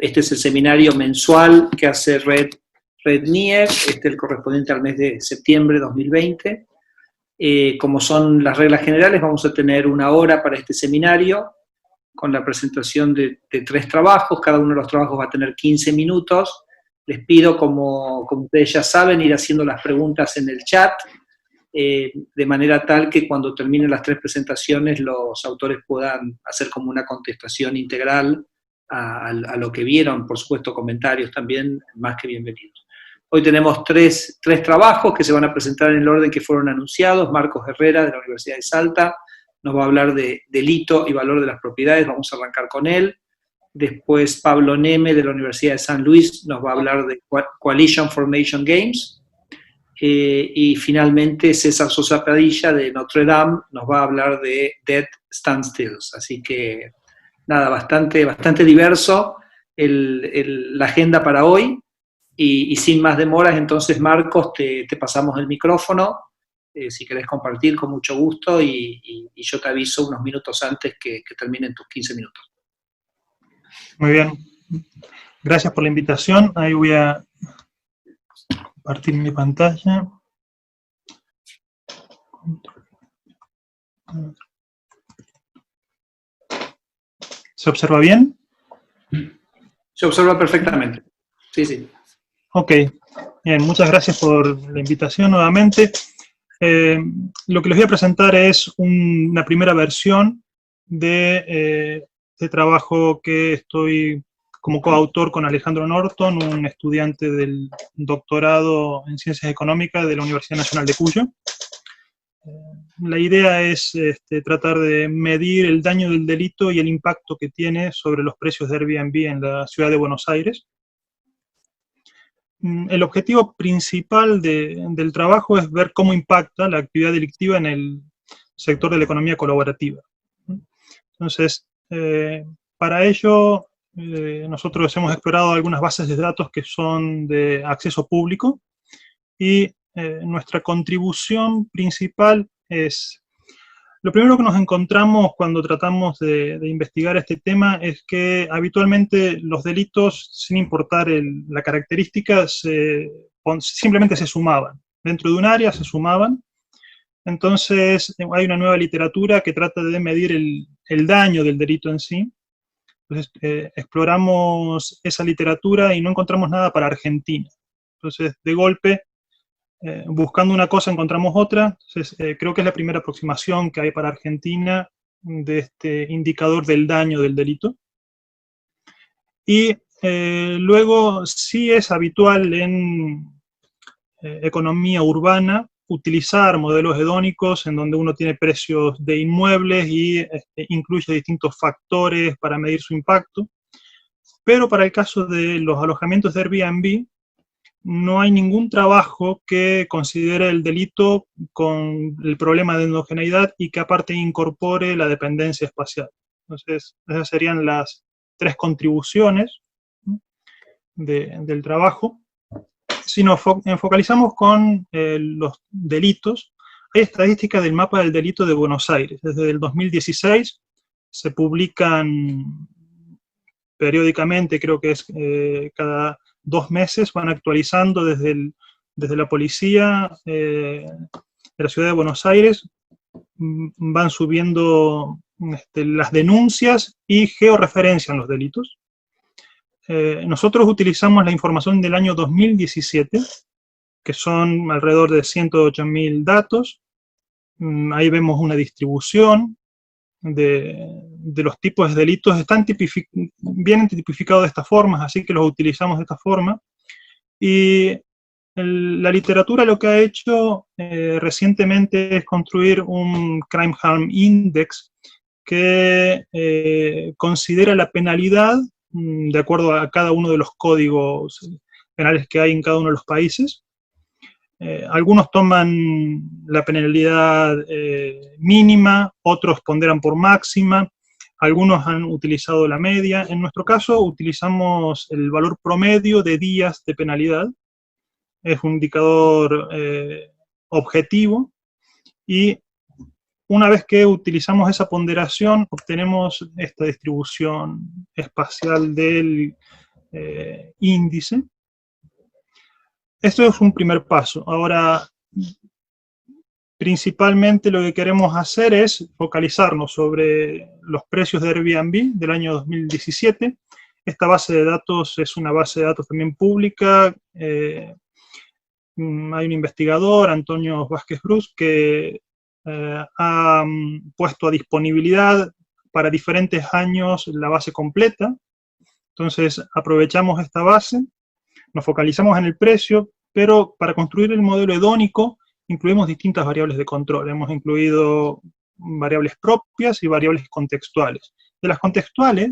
Este es el seminario mensual que hace Red Nier, el correspondiente al mes de septiembre de 2020. Como son las reglas generales, vamos a tener 1 hora para este seminario, con la presentación de 3 trabajos. Cada uno de los trabajos va a tener 15 minutos. Les pido, como ustedes ya saben, ir haciendo las preguntas en el chat, de manera tal que cuando terminen las 3 presentaciones los autores puedan hacer como una contestación integral a lo que vieron. Por supuesto, comentarios también, más que bienvenidos. Hoy tenemos tres trabajos que se van a presentar en el orden que fueron anunciados. Marcos Herrera, de la Universidad de Salta, nos va a hablar de delito y valor de las propiedades. Vamos a arrancar con él. Después Pablo Neme, de la Universidad de San Luis, nos va a hablar de Coalition Formation Games. Y finalmente César Sosa Padilla, de Notre Dame, nos va a hablar de Dead Standstills. Así que, nada, bastante diverso la agenda para hoy. Y sin más demoras, entonces, Marcos, te pasamos el micrófono. Si querés compartir, con mucho gusto, y yo te aviso unos minutos antes que terminen tus 15 minutos. Muy bien. Gracias por la invitación. Ahí voy a compartir mi pantalla. ¿Se observa bien? Se observa perfectamente. Sí. Ok. Bien, muchas gracias por la invitación nuevamente. Lo que les voy a presentar es una primera versión de trabajo que estoy como coautor con Alejandro Norton, un estudiante del doctorado en Ciencias Económicas de la Universidad Nacional de Cuyo. La idea es tratar de medir el daño del delito y el impacto que tiene sobre los precios de Airbnb en la ciudad de Buenos Aires. El objetivo principal del trabajo es ver cómo impacta la actividad delictiva en el sector de la economía colaborativa. Entonces, para ello, nosotros hemos explorado algunas bases de datos que son de acceso público, y nuestra contribución principal es... Lo primero que nos encontramos cuando tratamos de investigar este tema es que habitualmente los delitos, sin importar la característica, simplemente se sumaban. Dentro de un área se sumaban. Entonces hay una nueva literatura que trata de medir el daño del delito en sí. Entonces exploramos esa literatura y no encontramos nada para Argentina. Entonces, de golpe, buscando una cosa encontramos otra. Entonces, creo que es la primera aproximación que hay para Argentina de este indicador del daño del delito. Y luego sí es habitual en economía urbana utilizar modelos hedónicos en donde uno tiene precios de inmuebles y incluye distintos factores para medir su impacto. Pero para el caso de los alojamientos de Airbnb, no hay ningún trabajo que considere el delito con el problema de endogeneidad y que aparte incorpore la dependencia espacial. Entonces, esas serían las 3 contribuciones del trabajo. Si nos enfocalizamos con los delitos, hay estadísticas del mapa del delito de Buenos Aires. Desde el 2016 se publican periódicamente, creo que es cada 2 meses, van actualizando desde la policía de la ciudad de Buenos Aires, van subiendo las denuncias y georreferencian los delitos. Nosotros utilizamos la información del año 2017, que son alrededor de 108.000 datos. Ahí vemos una distribución de los tipos de delitos. Están vienen tipificados de esta forma, así que los utilizamos de esta forma. Y la literatura lo que ha hecho recientemente es construir un Crime Harm Index que considera la penalidad de acuerdo a cada uno de los códigos penales que hay en cada uno de los países. Algunos toman la penalidad mínima, otros ponderan por máxima, algunos han utilizado la media. En nuestro caso utilizamos el valor promedio de días de penalidad. Es un indicador objetivo, y una vez que utilizamos esa ponderación obtenemos esta distribución espacial del índice. Esto es un primer paso. Ahora, principalmente lo que queremos hacer es focalizarnos sobre los precios de Airbnb del año 2017. Esta base de datos es una base de datos también pública. Hay un investigador, Antonio Vázquez Brus, que ha puesto a disponibilidad para diferentes años la base completa. Entonces, aprovechamos esta base, nos focalizamos en el precio, pero para construir el modelo hedónico incluimos distintas variables de control. Hemos incluido variables propias y variables contextuales. De las contextuales,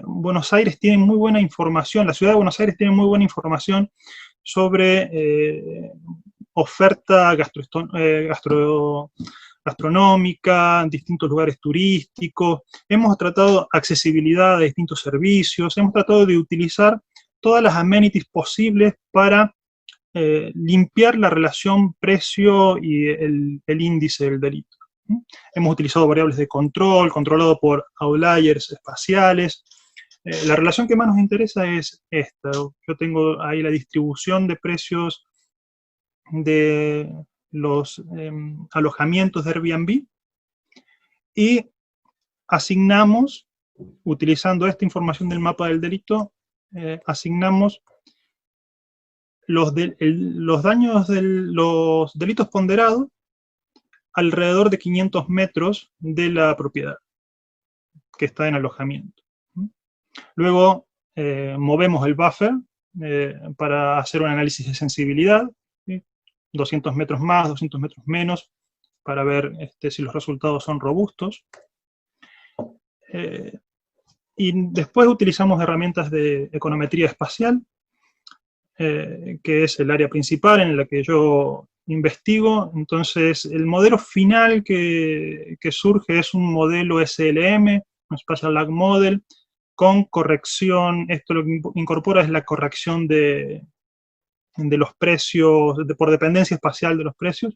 Buenos Aires tiene muy buena información, la ciudad de Buenos Aires tiene muy buena información sobre oferta gastronómica, distintos lugares turísticos. Hemos tratado accesibilidad a distintos servicios, hemos tratado de utilizar todas las amenities posibles para limpiar la relación precio y el índice del delito. Hemos utilizado variables de control, controlado por outliers espaciales. La relación que más nos interesa es esta. Yo tengo ahí la distribución de precios de los alojamientos de Airbnb y asignamos, utilizando esta información del mapa del delito, asignamos los daños de los delitos ponderados alrededor de 500 metros de la propiedad que está en alojamiento. Luego movemos el buffer para hacer un análisis de sensibilidad, ¿sí? 200 metros más, 200 metros menos, para ver si los resultados son robustos. Y después utilizamos herramientas de econometría espacial, que es el área principal en la que yo investigo. Entonces, el modelo final que surge es un modelo SLM, un Spatial Lag Model, con corrección. Esto lo que incorpora es la corrección de los precios, por dependencia espacial de los precios.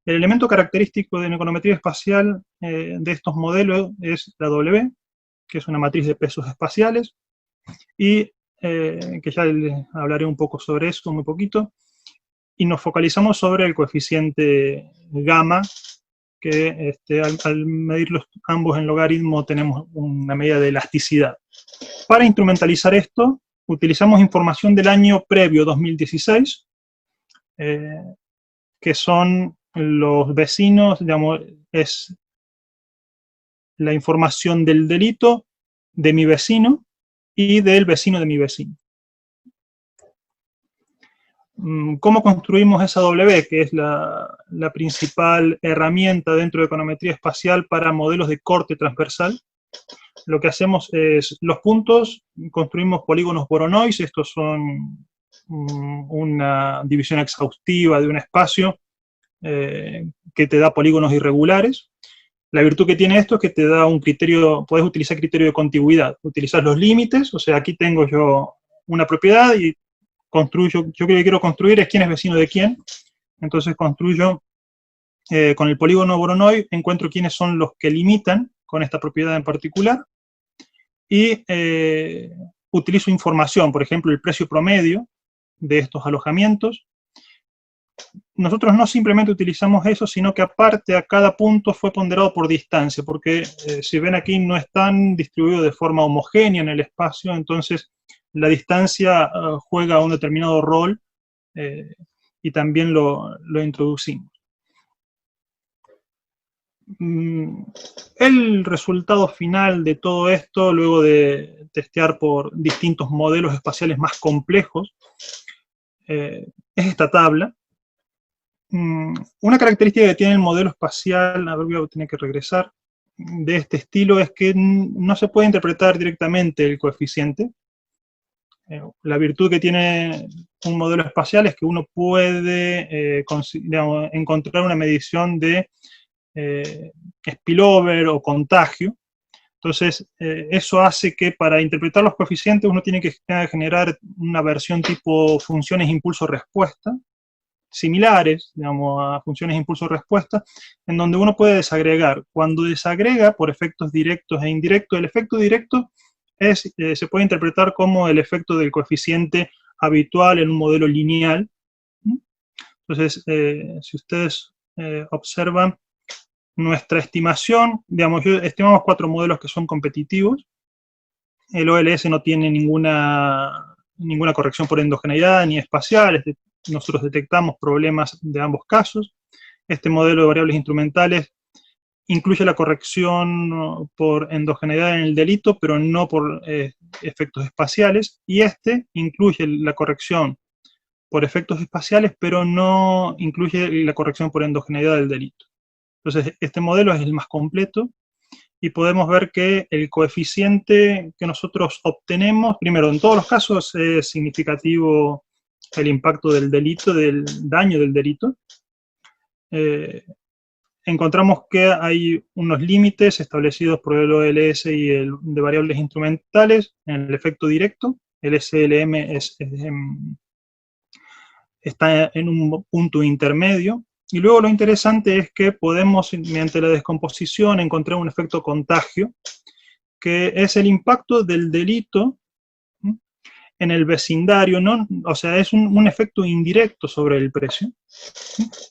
El elemento característico de la econometría espacial de estos modelos es la W, que es una matriz de pesos espaciales, y que ya les hablaré un poco sobre eso, muy poquito, y nos focalizamos sobre el coeficiente gamma, que al medirlos ambos en logaritmo tenemos una medida de elasticidad. Para instrumentalizar esto, utilizamos información del año previo, 2016, que son los vecinos, digamos, es la información del delito de mi vecino y del vecino de mi vecino. ¿Cómo construimos esa W, que es la principal herramienta dentro de econometría espacial para modelos de corte transversal? Lo que hacemos es, los puntos, construimos polígonos Voronoi. Estos son una división exhaustiva de un espacio que te da polígonos irregulares. La virtud que tiene esto es que te da un criterio, puedes utilizar criterio de contigüidad. Utilizas los límites, o sea, aquí tengo yo una propiedad y construyo, yo lo que quiero construir es quién es vecino de quién. Entonces construyo con el polígono Voronoi, encuentro quiénes son los que limitan con esta propiedad en particular, y utilizo información, por ejemplo, el precio promedio de estos alojamientos. Nosotros no simplemente utilizamos eso, sino que aparte a cada punto fue ponderado por distancia, porque si ven aquí no están distribuidos de forma homogénea en el espacio, entonces la distancia juega un determinado rol y también lo introducimos. El resultado final de todo esto, luego de testear por distintos modelos espaciales más complejos, es esta tabla. Una característica que tiene el modelo espacial, a ver, voy a tener que regresar, de este estilo, es que no se puede interpretar directamente el coeficiente. La virtud que tiene un modelo espacial es que uno puede digamos, encontrar una medición de spillover o contagio. Entonces, eso hace que para interpretar los coeficientes uno tiene que generar una versión tipo funciones impulso-respuesta, similares, digamos, a funciones impulso-respuesta, en donde uno puede desagregar. Cuando desagrega por efectos directos e indirectos, el efecto directo se puede interpretar como el efecto del coeficiente habitual en un modelo lineal. Entonces, si ustedes observan nuestra estimación, digamos, estimamos 4 modelos que son competitivos. El OLS no tiene ninguna corrección por endogeneidad ni espacial. Nosotros detectamos problemas de ambos casos. Este modelo de variables instrumentales incluye la corrección por endogeneidad en el delito, pero no por efectos espaciales. Y este incluye la corrección por efectos espaciales, pero no incluye la corrección por endogeneidad del delito. Entonces, este modelo es el más completo y podemos ver que el coeficiente que nosotros obtenemos, primero, en todos los casos es significativo el impacto del delito, del daño del delito. Encontramos que hay unos límites establecidos por el OLS y el de variables instrumentales en el efecto directo. El SLM está en un punto intermedio. Y luego lo interesante es que podemos, mediante la descomposición, encontrar un efecto contagio, que es el impacto del delito en el vecindario, ¿no? O sea, es un efecto indirecto sobre el precio,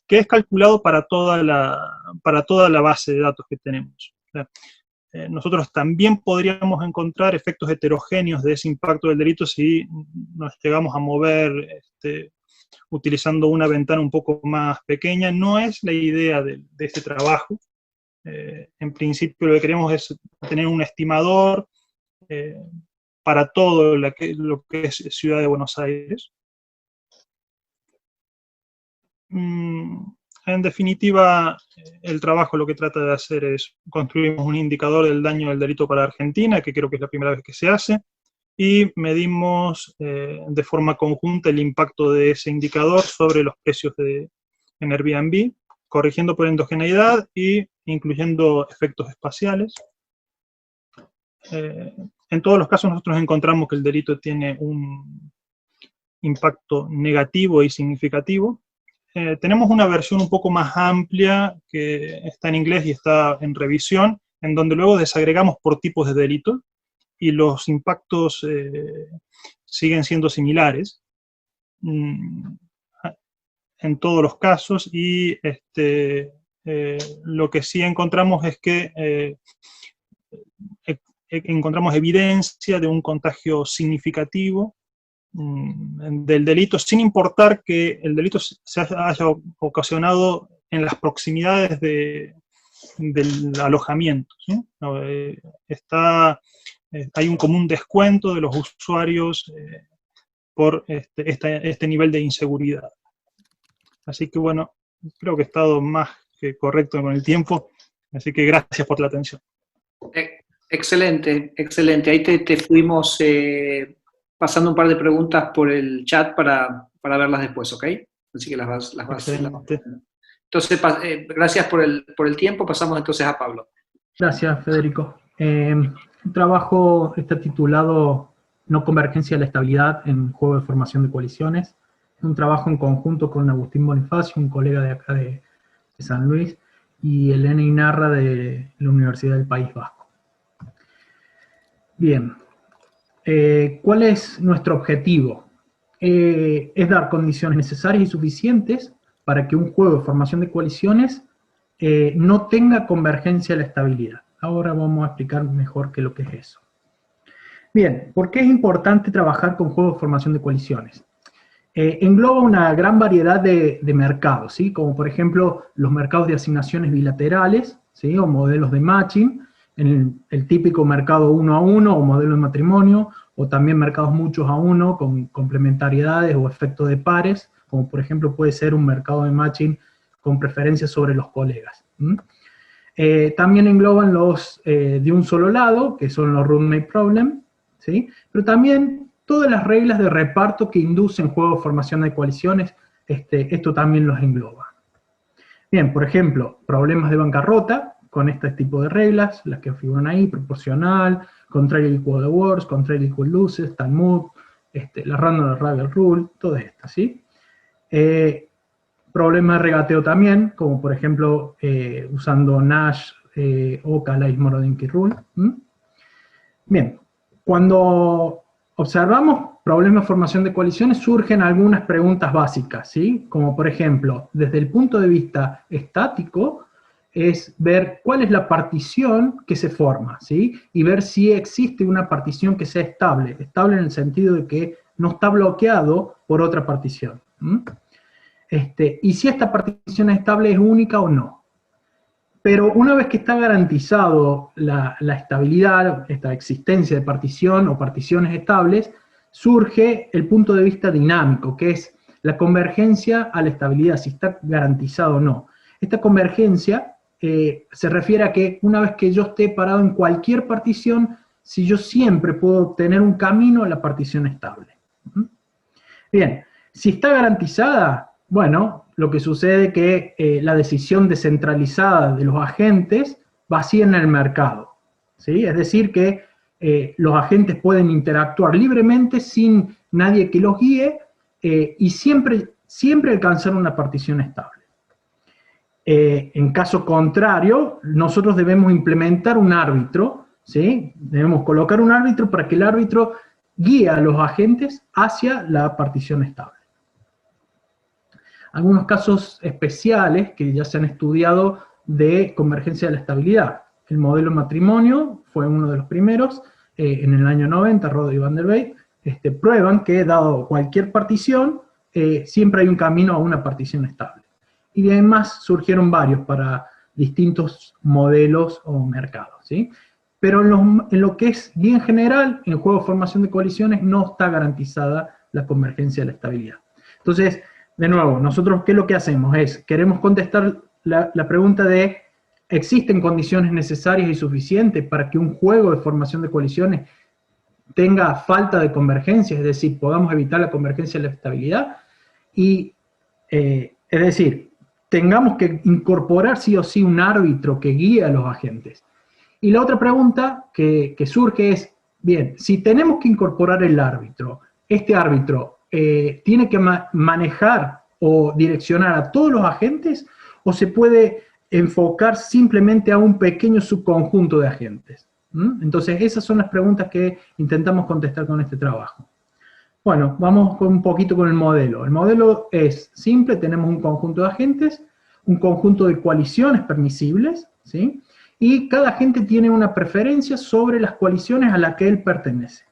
que es calculado para toda la base de datos que tenemos. O sea, nosotros también podríamos encontrar efectos heterogéneos de ese impacto del delito si nos llegamos a mover utilizando una ventana un poco más pequeña. No es la idea de este trabajo. En principio lo que queremos es tener un estimador para todo lo que es Ciudad de Buenos Aires. En definitiva, el trabajo lo que trata de hacer es construimos un indicador del daño del delito para Argentina, que creo que es la primera vez que se hace, y medimos de forma conjunta el impacto de ese indicador sobre los precios en Airbnb, corrigiendo por endogeneidad e incluyendo efectos espaciales. En todos los casos nosotros encontramos que el delito tiene un impacto negativo y significativo. Tenemos una versión un poco más amplia que está en inglés y está en revisión, en donde luego desagregamos por tipos de delito y los impactos siguen siendo similares en todos los casos, y lo que sí encontramos es que encontramos evidencia de un contagio significativo del delito, sin importar que el delito se haya ocasionado en las proximidades del alojamiento, ¿sí? Hay un común descuento de los usuarios por este nivel de inseguridad. Así que bueno, creo que he estado más que correcto con el tiempo, así que gracias por la atención. Excelente, excelente. Ahí te fuimos pasando un par de preguntas por el chat para verlas después, ¿ok? Así que las vas. Entonces, gracias por el tiempo. Pasamos entonces a Pablo. Gracias, Federico. El trabajo está titulado No convergencia de la estabilidad en juego de formación de coaliciones. Es un trabajo en conjunto con Agustín Bonifacio, un colega de acá de San Luis, y Elena Inarra de la Universidad del País Vasco. Bien, ¿cuál es nuestro objetivo? Es dar condiciones necesarias y suficientes para que un juego de formación de coaliciones no tenga convergencia de la estabilidad. Ahora vamos a explicar mejor qué es lo que es eso. Bien, ¿por qué es importante trabajar con juegos de formación de coaliciones? Engloba una gran variedad de mercados, ¿sí? Como por ejemplo los mercados de asignaciones bilaterales, ¿sí? O modelos de matching, en el típico mercado 1 a 1 o modelo de matrimonio, o también mercados muchos a uno con complementariedades o efectos de pares, como por ejemplo puede ser un mercado de matching con preferencias sobre los colegas. También engloban los de un solo lado, que son los roommate problem, ¿sí? Pero también todas las reglas de reparto que inducen juegos de formación de coaliciones, esto también los engloba. Bien, por ejemplo, problemas de bancarrota, con este tipo de reglas, las que figuran ahí, proporcional, contrary equal awards, contrary equal losses, Talmud, la random arrival rule, todas estas, ¿sí? Problemas de regateo también, como por ejemplo usando Nash o Carlyle-Morodinky rule. Bien, Cuando observamos problemas de formación de coaliciones, surgen algunas preguntas básicas, ¿sí? Como por ejemplo, desde el punto de vista estático, es ver cuál es la partición que se forma, ¿sí? Y ver si existe una partición que sea estable en el sentido de que no está bloqueado por otra partición. Y si esta partición estable es única o no. Pero una vez que está garantizado la estabilidad, esta existencia de partición o particiones estables, surge el punto de vista dinámico, que es la convergencia a la estabilidad, si está garantizado o no. Esta convergencia se refiere a que una vez que yo esté parado en cualquier partición, si yo siempre puedo tener un camino a la partición estable. Bien, si está garantizada, bueno, lo que sucede es que la decisión descentralizada de los agentes vacía en el mercado, ¿sí? Es decir, que los agentes pueden interactuar libremente sin nadie que los guíe y siempre alcanzar una partición estable. En caso contrario, nosotros debemos implementar un árbitro, ¿sí? Debemos colocar un árbitro para que el árbitro guíe a los agentes hacia la partición estable. Algunos casos especiales que ya se han estudiado de convergencia de la estabilidad. El modelo matrimonio fue uno de los primeros, en el año 90, Roda y Van der Weydt, prueban que dado cualquier partición, siempre hay un camino a una partición estable. Y además surgieron varios para distintos modelos o mercados, ¿sí? Pero en lo que es bien general, en el juego de formación de coaliciones, no está garantizada la convergencia de la estabilidad. Entonces, de nuevo, nosotros, ¿qué es lo que hacemos? Queremos contestar la pregunta de, ¿existen condiciones necesarias y suficientes para que un juego de formación de coaliciones tenga falta de convergencia? Es decir, podamos evitar la convergencia de la estabilidad. Y, es decir, tengamos que incorporar sí o sí un árbitro que guíe a los agentes. Y la otra pregunta que surge es, bien, si tenemos que incorporar el árbitro, este árbitro tiene que manejar o direccionar a todos los agentes, o se puede enfocar simplemente a un pequeño subconjunto de agentes. Entonces, esas son las preguntas que intentamos contestar con este trabajo. Bueno, vamos un poquito con el modelo. El modelo es simple, tenemos un conjunto de agentes, un conjunto de coaliciones permisibles, ¿sí? Y cada agente tiene una preferencia sobre las coaliciones a las que él pertenece.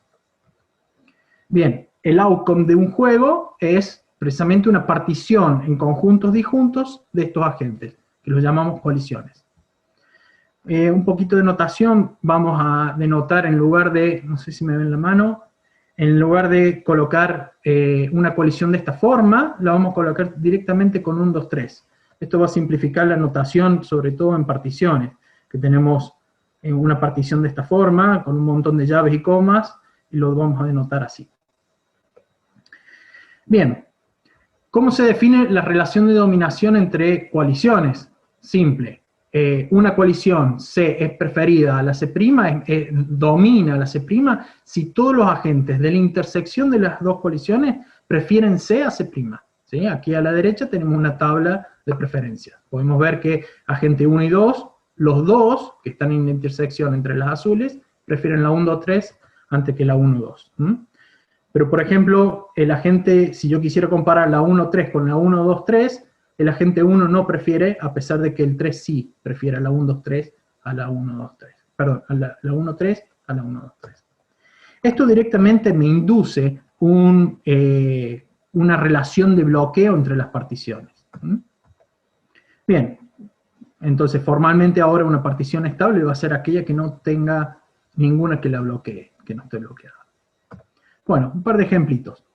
Bien, el outcome de un juego es precisamente una partición en conjuntos disjuntos de estos agentes, que los llamamos coaliciones. Un poquito de notación, vamos a denotar en lugar de, no sé si me ven la mano, en lugar de colocar una coalición de esta forma, la vamos a colocar directamente con 1, 2, 3. Esto va a simplificar la notación, sobre todo en particiones, que tenemos una partición de esta forma, con un montón de llaves y comas, y lo vamos a denotar así. Bien, ¿cómo se define la relación de dominación entre coaliciones? Simple. Una coalición C es preferida a la C', domina a la C', si todos los agentes de la intersección de las dos coaliciones prefieren C a C'. ¿Sí? Aquí a la derecha tenemos una tabla de preferencias. Podemos ver que agente 1 y 2, los dos que están en la intersección entre las azules, prefieren la 1, 2, 3 antes que la 1, 2. Pero, por ejemplo, el agente, si yo quisiera comparar la 1, 3 con la 1, 2, 3, el agente 1 no prefiere, a pesar de que el 3 sí prefiere a la 1, 2, 3 a la 1, 2, 3. Perdón, a la 1, 3 a la 1, 2, 3. Esto directamente me induce una relación de bloqueo entre las particiones. Bien, entonces formalmente ahora una partición estable va a ser aquella que no tenga ninguna que la bloquee, que no esté bloqueada. Bueno, un par de ejemplitos.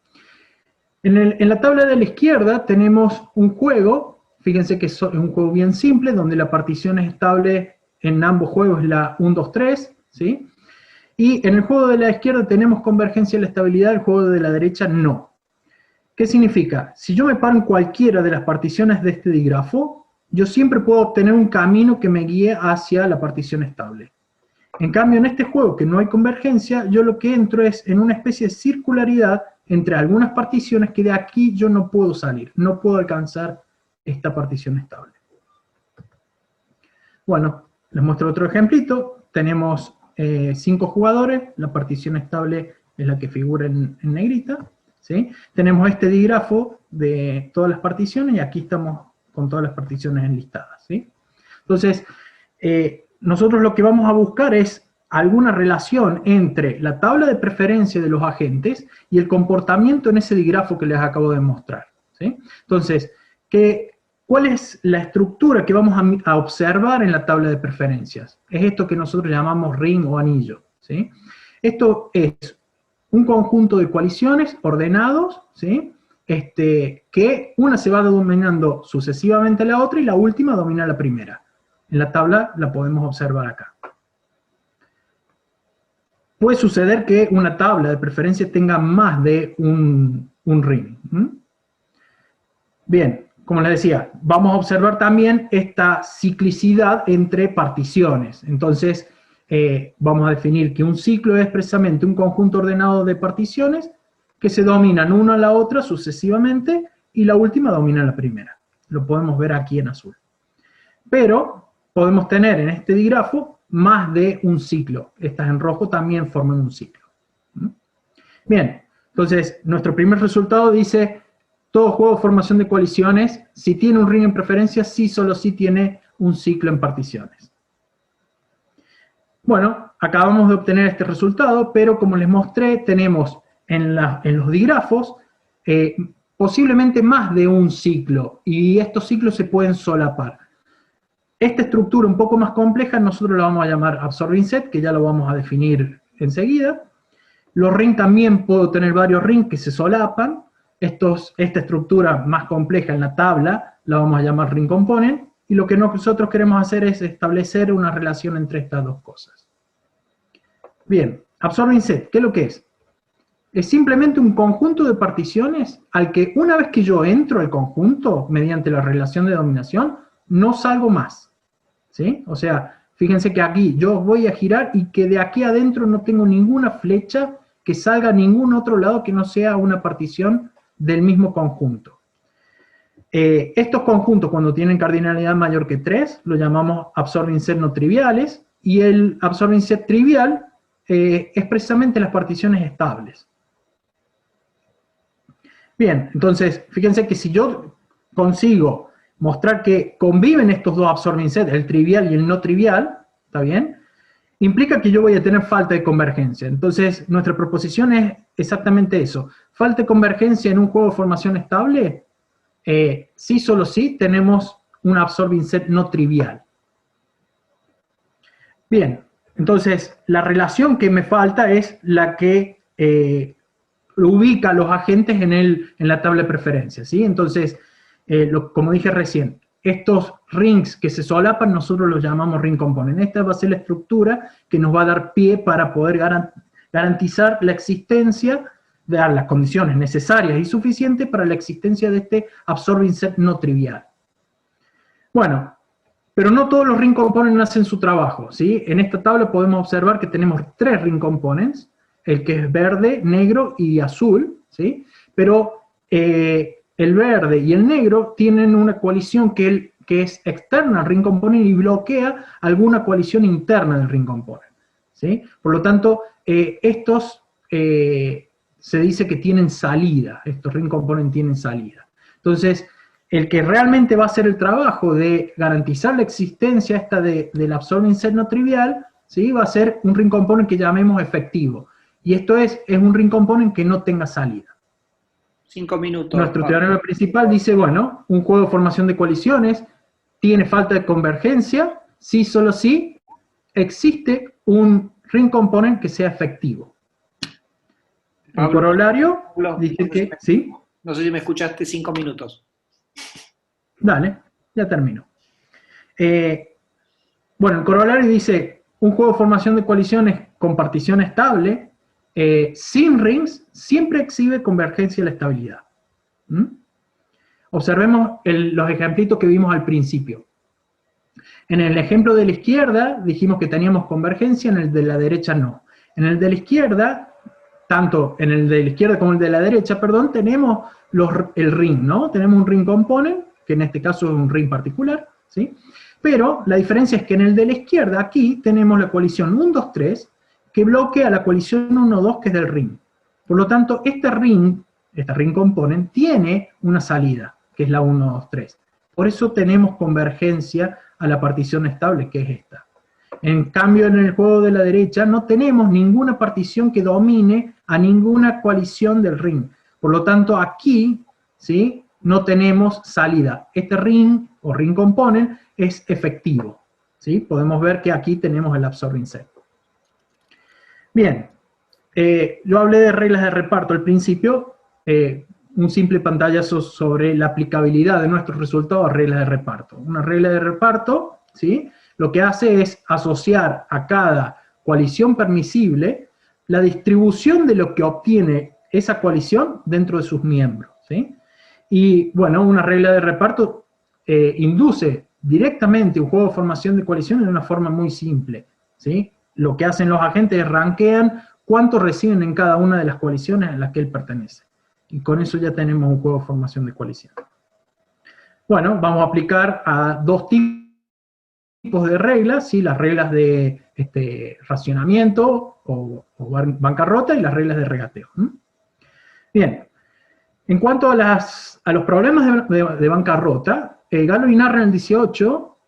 En la tabla de la izquierda tenemos un juego, fíjense que es un juego bien simple, donde la partición es estable en ambos juegos, es la 1, 2, 3, ¿sí? Y en el juego de la izquierda tenemos convergencia de la estabilidad, el juego de la derecha no. ¿Qué significa? Si yo me paro en cualquiera de las particiones de este dígrafo, yo siempre puedo obtener un camino que me guíe hacia la partición estable. En cambio, en este juego que no hay convergencia, yo lo que entro es en una especie de circularidad entre algunas particiones que de aquí yo no puedo salir, no puedo alcanzar esta partición estable. Bueno, les muestro otro ejemplito. Tenemos 5 jugadores, la partición estable es la que figura en negrita, ¿sí? Tenemos este dígrafo de todas las particiones y aquí estamos con todas las particiones enlistadas, ¿sí? Entonces, nosotros lo que vamos a buscar es alguna relación entre la tabla de preferencia de los agentes y el comportamiento en ese dígrafo que les acabo de mostrar, ¿sí? Entonces, ¿cuál es la estructura que vamos a observar en la tabla de preferencias? Es esto que nosotros llamamos ring o anillo, ¿sí? Esto es un conjunto de coaliciones ordenados, ¿sí? Que una se va dominando sucesivamente a la otra y la última domina a la primera. En la tabla la podemos observar acá. Puede suceder que una tabla de preferencia tenga más de un ring. Bien, como les decía, vamos a observar también esta ciclicidad entre particiones. Entonces, vamos a definir que un ciclo es precisamente un conjunto ordenado de particiones que se dominan una a la otra sucesivamente y la última domina la primera. Lo podemos ver aquí en azul. Pero podemos tener en este dígrafo más de un ciclo. Estas en rojo también forman un ciclo. Bien, entonces nuestro primer resultado dice, todo juego de formación de coaliciones, si tiene un ring en preferencia, sí, solo sí tiene un ciclo en particiones. Bueno, acabamos de obtener este resultado, pero como les mostré, tenemos en los dígrafos posiblemente más de un ciclo, y estos ciclos se pueden solapar. Esta estructura un poco más compleja nosotros la vamos a llamar absorbing set, que ya lo vamos a definir enseguida. Los rings también puedo tener varios rings que se solapan. Esta estructura más compleja en la tabla la vamos a llamar ring component, y lo que nosotros queremos hacer es establecer una relación entre estas dos cosas. Bien, absorbing set, ¿qué es lo que es? Es simplemente un conjunto de particiones al que una vez que yo entro al conjunto, mediante la relación de dominación, no salgo más. ¿Sí? O sea, fíjense que aquí yo voy a girar y que de aquí adentro no tengo ninguna flecha que salga a ningún otro lado que no sea una partición del mismo conjunto. Estos conjuntos, cuando tienen cardinalidad mayor que 3, lo llamamos absorbing set no triviales, y el absorbing set trivial es precisamente las particiones estables. Bien, entonces, fíjense que si yo consigo mostrar que conviven estos dos absorbing sets, el trivial y el no trivial, ¿está bien? Implica que yo voy a tener falta de convergencia. Entonces, nuestra proposición es exactamente eso. Falta de convergencia en un juego de formación estable, sí, solo sí, tenemos un absorbing set no trivial. Bien, entonces, la relación que me falta es la que ubica a los agentes en la tabla de preferencias, ¿sí? Entonces, como dije recién, estos rings que se solapan nosotros los llamamos ring component. Esta va a ser la estructura que nos va a dar pie para poder garantizar la existencia, dar las condiciones necesarias y suficientes para la existencia de este absorbing set no trivial. Bueno, pero no todos los ring components hacen su trabajo, ¿sí? En esta tabla podemos observar que tenemos 3 ring components, el que es verde, negro y azul, ¿sí? Pero el verde y el negro tienen una coalición que es externa al ring component y bloquea alguna coalición interna del ring component, ¿sí? Por lo tanto, estos se dice que tienen salida, estos ring component tienen salida. Entonces, el que realmente va a hacer el trabajo de garantizar la existencia esta del absorbing set no trivial, ¿sí? Va a ser un ring component que llamemos efectivo. Y esto es un ring component que no tenga salida. 5 minutos. Nuestro teorema principal dice, bueno, un juego de formación de coaliciones tiene falta de convergencia, si solo si existe un ring component que sea efectivo. El corolario dice que, ¿sí? No sé si me escuchaste 5 minutos. Dale, ya termino. Bueno, el corolario dice, un juego de formación de coaliciones con partición estable, sin rings, siempre exhibe convergencia de la estabilidad. Observemos los ejemplitos que vimos al principio. En el ejemplo de la izquierda dijimos que teníamos convergencia, en el de la derecha no. En el de la izquierda, tanto en el de la izquierda como el de la derecha, perdón, tenemos el ring, ¿no? Tenemos un ring component, que en este caso es un ring particular, ¿sí? Pero la diferencia es que en el de la izquierda, aquí, tenemos la coalición 1, 2, 3, que bloquea la coalición 1, 2, que es del ring. Por lo tanto, esta ring component, tiene una salida, que es la 1, 2, 3. Por eso tenemos convergencia a la partición estable, que es esta. En cambio, en el juego de la derecha no tenemos ninguna partición que domine a ninguna coalición del ring. Por lo tanto, aquí, ¿sí?, no tenemos salida. Este ring, o ring component, es efectivo, ¿sí? Podemos ver que aquí tenemos el absorbing set. Bien, yo hablé de reglas de reparto al principio, un simple pantallazo sobre la aplicabilidad de nuestros resultados a reglas de reparto. Una regla de reparto, ¿sí?, lo que hace es asociar a cada coalición permisible la distribución de lo que obtiene esa coalición dentro de sus miembros, ¿sí? Y, bueno, una regla de reparto induce directamente un juego de formación de coaliciones de una forma muy simple, ¿sí? Lo que hacen los agentes es rankean cuánto reciben en cada una de las coaliciones a las que él pertenece. Y con eso ya tenemos un juego de formación de coalición. Bueno, vamos a aplicar a dos tipos de reglas, ¿sí? Las reglas de racionamiento o bancarrota y las reglas de regateo. Bien, en cuanto a los problemas de bancarrota, Gallo y Narra en el 18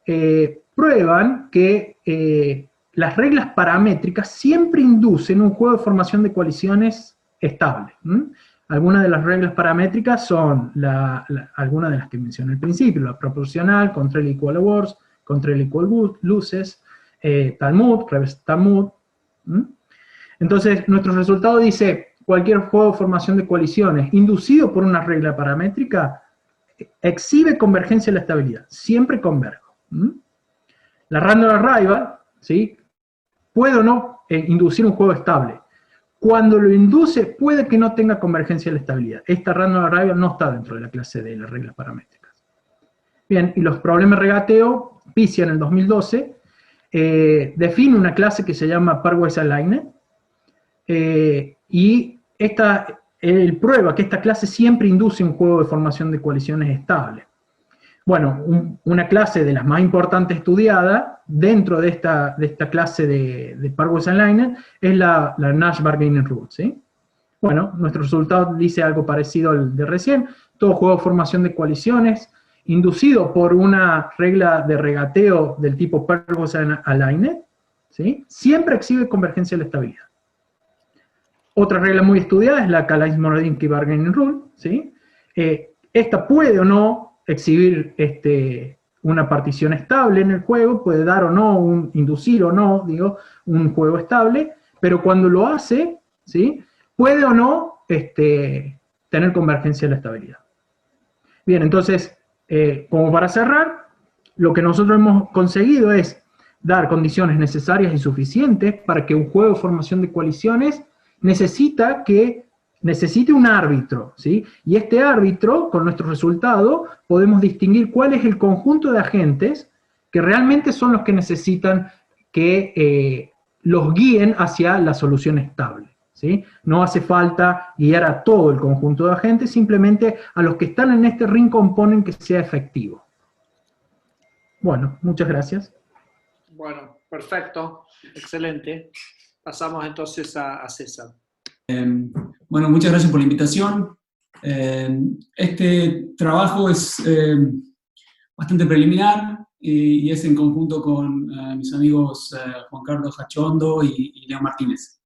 prueban que las reglas paramétricas siempre inducen un juego de formación de coaliciones estable. Algunas de las reglas paramétricas son algunas de las que mencioné al principio: la proporcional, control equal awards, control equal losses, Talmud, reverse Talmud. Entonces, nuestro resultado dice: cualquier juego de formación de coaliciones inducido por una regla paramétrica exhibe convergencia en la estabilidad, siempre converjo. La random arrival, ¿sí?, puede o no inducir un juego estable. Cuando lo induce, puede que no tenga convergencia en la estabilidad. Esta random arrival no está dentro de la clase de las reglas paramétricas. Bien, y los problemas de regateo, Pisia en el 2012 define una clase que se llama Pairwise Aligned, y él prueba que esta clase siempre induce un juego de formación de coaliciones estable. Bueno, una clase de las más importantes estudiada dentro de esta clase de Pairwise Aligned es la Nash Bargaining Rule, ¿sí? Bueno, nuestro resultado dice algo parecido al de recién: todo juego de formación de coaliciones inducido por una regla de regateo del tipo Pairwise Aligned, ¿sí?, siempre exhibe convergencia de la estabilidad. Otra regla muy estudiada es la Kalais-Moradinski Bargaining Rule, ¿sí? Esta puede o no exhibir una partición estable en el juego, puede dar o no, inducir o no, digo, un juego estable, pero cuando lo hace, ¿sí?, puede o no tener convergencia de la estabilidad. Bien, entonces, como para cerrar, lo que nosotros hemos conseguido es dar condiciones necesarias y suficientes para que un juego de formación de coaliciones necesite un árbitro, ¿sí? Y este árbitro, con nuestro resultado, podemos distinguir cuál es el conjunto de agentes que realmente son los que necesitan que los guíen hacia la solución estable, ¿sí? No hace falta guiar a todo el conjunto de agentes, simplemente a los que están en este ring component que sea efectivo. Bueno, muchas gracias. Bueno, perfecto, excelente. Pasamos entonces a César. Bueno, muchas gracias por la invitación. Este trabajo es bastante preliminar y es en conjunto con mis amigos Juan Carlos Hachondo y Leo Martínez.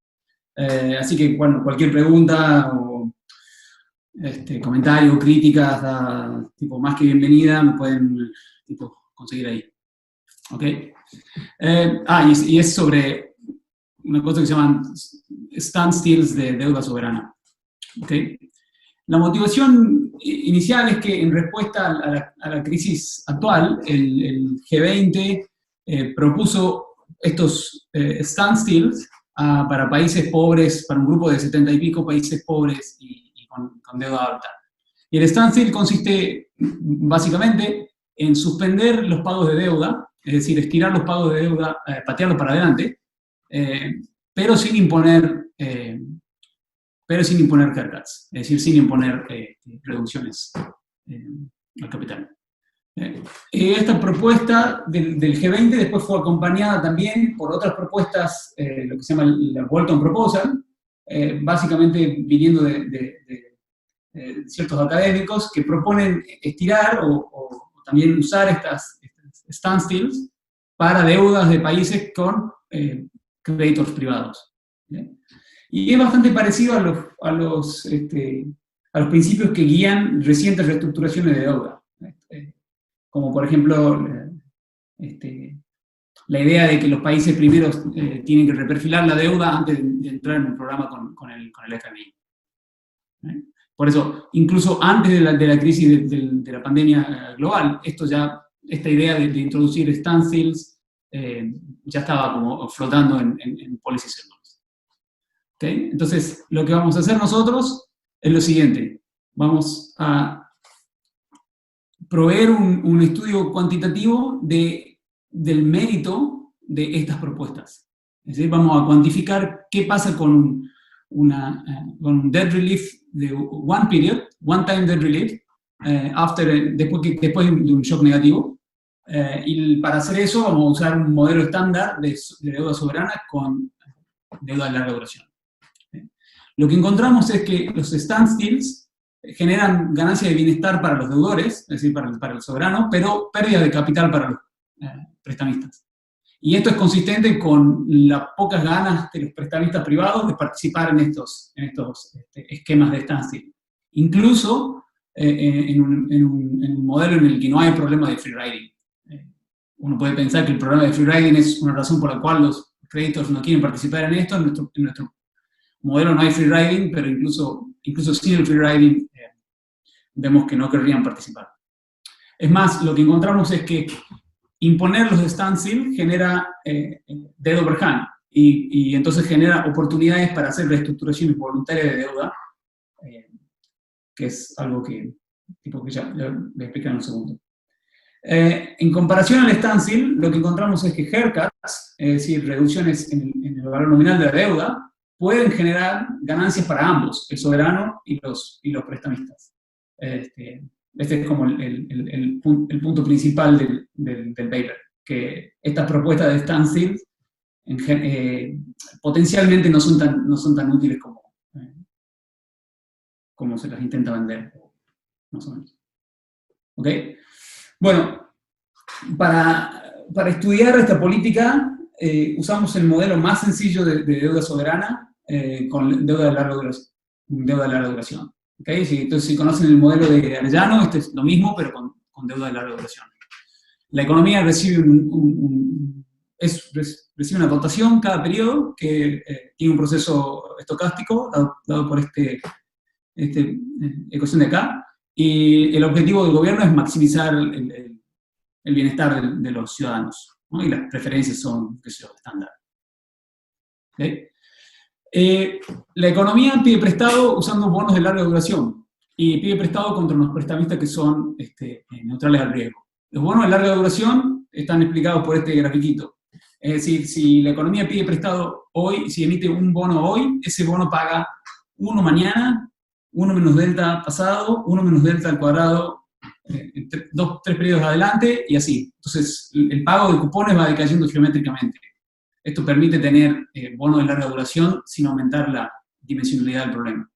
Así que, bueno, cualquier pregunta o comentario, críticas, más que bienvenida, me pueden conseguir ahí. ¿Ok? Y es sobre una cosa que se llaman standstills de deuda soberana. ¿Okay? La motivación inicial es que, en respuesta a la crisis actual, el G20 propuso estos standstills para países pobres, para un grupo de 70 y pico países pobres y con deuda alta. Y el standstill consiste básicamente en suspender los pagos de deuda, es decir, estirar los pagos de deuda, patearlos para adelante, pero sin imponer haircuts, es decir, sin imponer reducciones al capital. Esta propuesta del G20 después fue acompañada también por otras propuestas, lo que se llama la Bolton Proposal, básicamente viniendo de ciertos académicos que proponen estirar o también usar estas standstills para deudas de países con créditos privados. Y es bastante parecido a los principios que guían recientes reestructuraciones de deuda. Como por ejemplo, la idea de que los países primero tienen que reperfilar la deuda antes de entrar en un programa con el FMI. Por eso, incluso antes de la crisis de la pandemia global, esta idea de introducir standstills ya estaba como flotando en policy circles. ¿Okay? Entonces, lo que vamos a hacer nosotros es lo siguiente. Vamos a proveer un estudio cuantitativo del mérito de estas propuestas. Es decir, vamos a cuantificar qué pasa con un debt relief de one time debt relief, después de un shock negativo. Y para hacer eso vamos a usar un modelo estándar de deuda soberana con deuda de larga duración. Lo que encontramos es que los standstills generan ganancia de bienestar para los deudores, es decir, para el soberano, pero pérdida de capital para los prestamistas. Y esto es consistente con las pocas ganas de los prestamistas privados de participar en estos esquemas de standstill. Incluso en un modelo en el que no hay problema de free riding. Uno puede pensar que el problema de free riding es una razón por la cual los créditos no quieren participar en esto. En nuestro modelo no hay free riding, pero incluso sin el free riding vemos que no querrían participar. Es más, lo que encontramos es que imponer los standstill genera debt overhang y entonces genera oportunidades para hacer reestructuraciones voluntarias de deuda, que es algo que ya voy a explicar en un segundo. En comparación al standstill, lo que encontramos es que haircuts, es decir, reducciones en el valor nominal de la deuda, pueden generar ganancias para ambos, el soberano y los prestamistas. Este es como el punto principal del paper, que estas propuestas de standstill potencialmente no son tan útiles como se las intenta vender, más o menos. ¿Ok? Bueno, para estudiar esta política usamos el modelo más sencillo de deuda soberana con deuda de larga duración. ¿Okay? Entonces, si conocen el modelo de Arellano, este es lo mismo, pero con deuda de larga duración. La economía recibe recibe una dotación cada periodo que tiene un proceso estocástico dado por ecuación de acá, y el objetivo del gobierno es maximizar el bienestar de los ciudadanos, ¿no? Y las preferencias son, qué sé yo, estándar. ¿Okay? La economía pide prestado usando bonos de larga duración y pide prestado contra unos prestamistas que son neutrales al riesgo. Los bonos de larga duración están explicados por este grafiquito. Es decir, si la economía pide prestado hoy, si emite un bono hoy, ese bono paga 1 mañana, 1 menos delta pasado, 1 menos delta al cuadrado, 3 periodos adelante y así. Entonces, el pago de cupones va decayendo geométricamente. Esto permite tener bonos de larga duración sin aumentar la dimensionalidad del problema.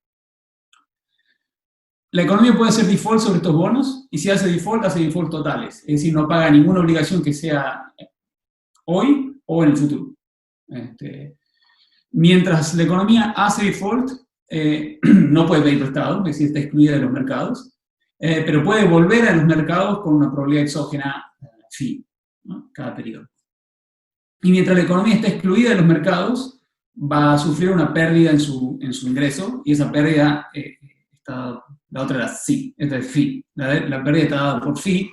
La economía puede hacer default sobre estos bonos, y si hace default totales. Es decir, no paga ninguna obligación que sea hoy o en el futuro. Mientras la economía hace default, no puede pedir prestado, es decir, está excluida de los mercados, pero puede volver a los mercados con una probabilidad exógena phi, ¿no? Cada periodo. Y mientras la economía está excluida de los mercados, va a sufrir una pérdida en su ingreso, y esa pérdida, la otra era psi, esta es phi. La pérdida está dada por phi,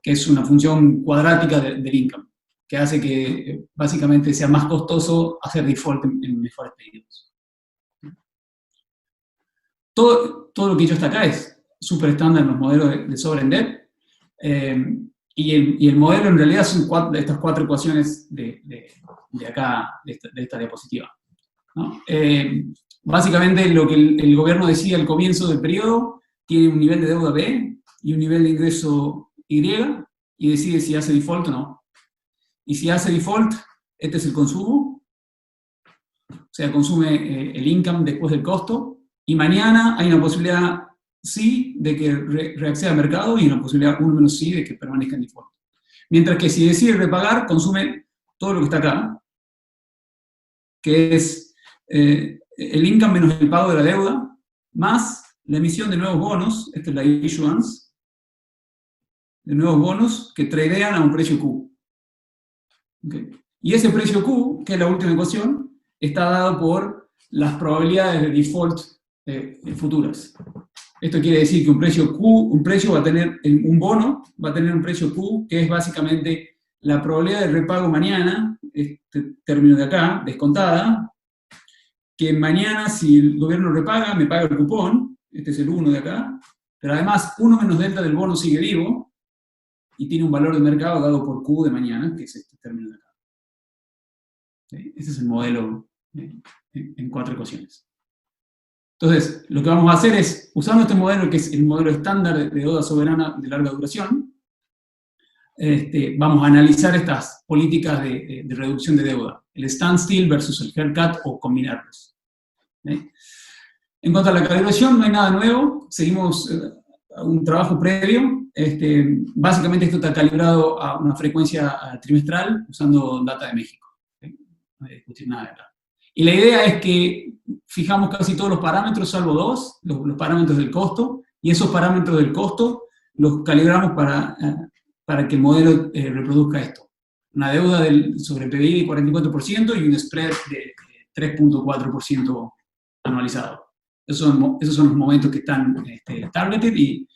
que es una función cuadrática del income, que hace que básicamente sea más costoso hacer default en mejores periodos. Todo lo que he dicho hasta acá es súper estándar en los modelos de sovereign debt, y el modelo en realidad son estas 4 ecuaciones de acá, de esta diapositiva, ¿no? Básicamente lo que el gobierno decide al comienzo del periodo tiene un nivel de deuda B y un nivel de ingreso Y, y decide si hace default o no. Y si hace default, este es el consumo, o sea, consume el income después del costo, y mañana hay una posibilidad sí de que reacceda al mercado y una posibilidad 1 menos sí de que permanezca en default. Mientras que si decide repagar, consume todo lo que está acá, que es el income menos el pago de la deuda, más la emisión de nuevos bonos, esta es la issuance, de nuevos bonos que tradean a un precio Q. ¿Okay? Y ese precio Q, que es la última ecuación, está dado por las probabilidades de default futuras. Esto quiere decir que un precio Q, va a tener, un bono va a tener un precio Q, que es básicamente la probabilidad de repago mañana, este término de acá, descontada, que mañana si el gobierno repaga, me paga el cupón, este es el 1 de acá, pero además 1 menos delta del bono sigue vivo, y tiene un valor de mercado dado por Q de mañana, que es este término de acá. ¿Sí? Ese es el modelo en 4 ecuaciones. Entonces, lo que vamos a hacer es, usando este modelo, que es el modelo estándar de deuda soberana de larga duración, vamos a analizar estas políticas de reducción de deuda, el standstill versus el haircut o combinarlos. ¿Sí? En cuanto a la calibración, no hay nada nuevo, seguimos un trabajo previo. Básicamente esto está calibrado a una frecuencia trimestral usando data de México. ¿Sí? No hay que discutir nada de acá. Y la idea es que fijamos casi todos los parámetros, salvo 2, los parámetros del costo, y esos parámetros del costo los calibramos para que el modelo reproduzca esto. Una deuda sobre PBI de 44% y un spread de 3.4% anualizado. Esos son los momentos que están targeted, y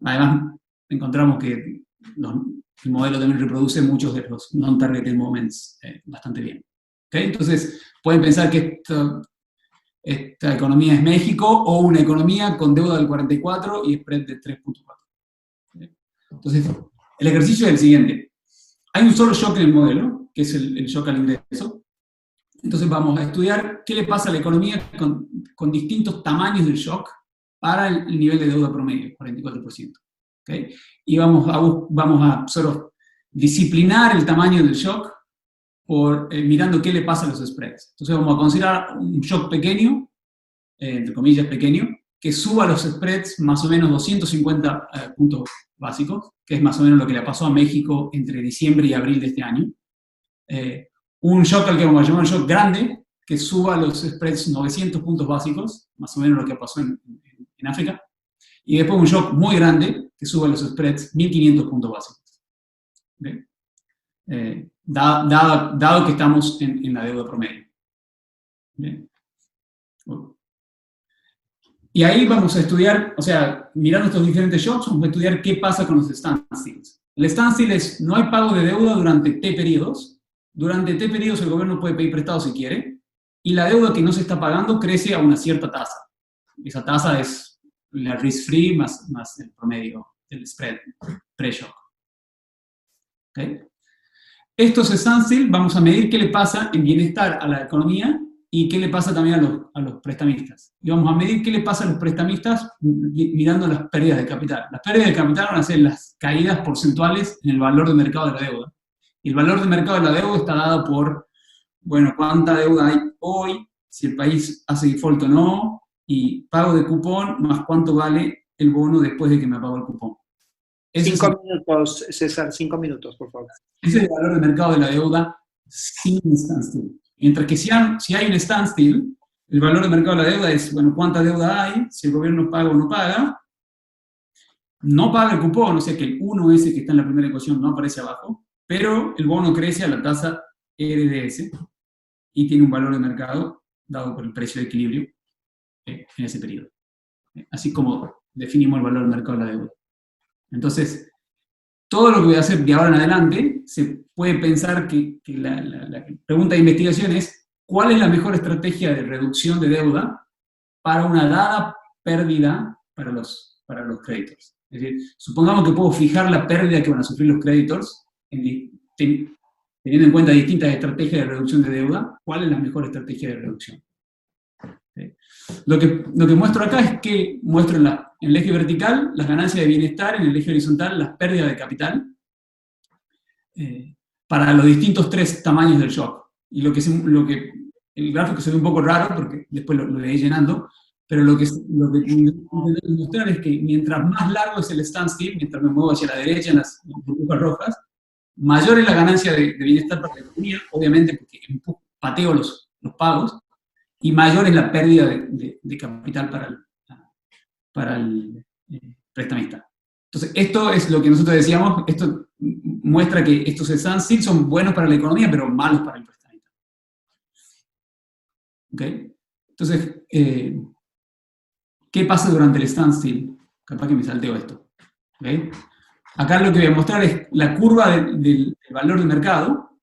además encontramos que el modelo también reproduce muchos de los non-targeted moments bastante bien. ¿Okay? Entonces, pueden pensar que esta economía es México o una economía con deuda del 44 y spread de 3.4. ¿Okay? Entonces, el ejercicio es el siguiente. Hay un solo shock en el modelo, que es el shock al ingreso. Entonces vamos a estudiar qué le pasa a la economía con distintos tamaños del shock para el nivel de deuda promedio, 44%. ¿Okay? Y vamos a solo disciplinar el tamaño del shock mirando qué le pasa a los spreads. Entonces vamos a considerar un shock pequeño, entre comillas pequeño, que suba los spreads más o menos 250 puntos básicos, que es más o menos lo que le pasó a México entre diciembre y abril de este año. Un shock al que vamos a llamar un shock grande, que suba los spreads 900 puntos básicos, más o menos lo que pasó en África. Y después un shock muy grande, que suba los spreads 1500 puntos básicos. ¿Okay? Dado que estamos en la deuda promedio. ¿Okay? Y ahí vamos a estudiar, o sea, mirando estos diferentes shocks, vamos a estudiar qué pasa con los standstills. El standstill es, no hay pago de deuda durante T periodos. Durante T periodos el gobierno puede pedir prestado si quiere, y la deuda que no se está pagando crece a una cierta tasa. Esa tasa es la risk-free más el promedio del spread pre-shock. ¿Okay? Estos standstill vamos a medir qué le pasa en bienestar a la economía y qué le pasa también a los prestamistas. Y vamos a medir qué le pasa a los prestamistas mirando las pérdidas de capital. Las pérdidas de capital van a ser las caídas porcentuales en el valor de mercado de la deuda. Y el valor de mercado de la deuda está dado por, bueno, cuánta deuda hay hoy, si el país hace default o no, y pago de cupón más cuánto vale el bono después de que me apago el cupón. 5 minutos, César, 5 minutos, por favor. Ese es el valor de mercado de la deuda sin standstill. Mientras que si hay un standstill, el valor de mercado de la deuda es, bueno, cuánta deuda hay, si el gobierno paga o no paga el cupón, o sea que el 1 ese que está en la primera ecuación no aparece abajo, pero el bono crece a la tasa RDS y tiene un valor de mercado dado por el precio de equilibrio en ese periodo. Así como definimos el valor de mercado de la deuda. Entonces, todo lo que voy a hacer de ahora en adelante, se puede pensar que la pregunta de investigación es ¿cuál es la mejor estrategia de reducción de deuda para una dada pérdida para los créditos? Es decir, supongamos que puedo fijar la pérdida que van a sufrir los créditos teniendo en cuenta distintas estrategias de reducción de deuda. ¿Cuál es la mejor estrategia de reducción? ¿Sí? Lo que muestro acá es que muestro en el eje vertical las ganancias de bienestar, en el eje horizontal las pérdidas de capital. para los distintos 3 tamaños del shock. Y el gráfico se ve un poco raro, porque después lo iré llenando, pero lo que intento mostrar es que mientras más largo es el standstill, mientras me muevo hacia la derecha en las burbujas rojas, mayor es la ganancia de bienestar para la economía, obviamente porque pateo los pagos, y mayor es la pérdida de capital para el prestamista. Entonces, esto es lo que nosotros decíamos, esto muestra que estos standstill son buenos para la economía, pero malos para el prestamista. ¿Ok? Entonces, ¿qué pasa durante el standstill? Capaz que me salteo esto. ¿Ok? Acá lo que voy a mostrar es la curva del valor de mercado.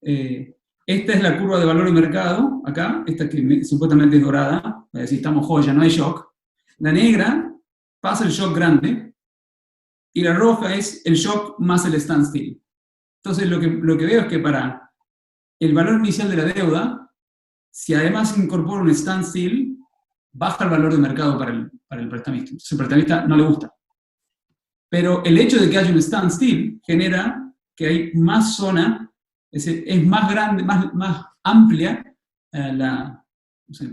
Esta es la curva de valor de mercado, acá, esta que supuestamente es dorada, si estamos joya, no hay shock. La negra pasa el shock grande, y la roja es el shock más el standstill. Entonces lo que veo es que para el valor inicial de la deuda, si además incorpora un standstill, baja el valor de mercado para el prestamista. Entonces el prestamista no le gusta. Pero el hecho de que haya un standstill genera que hay más zona, es más grande, más amplia la... No sé,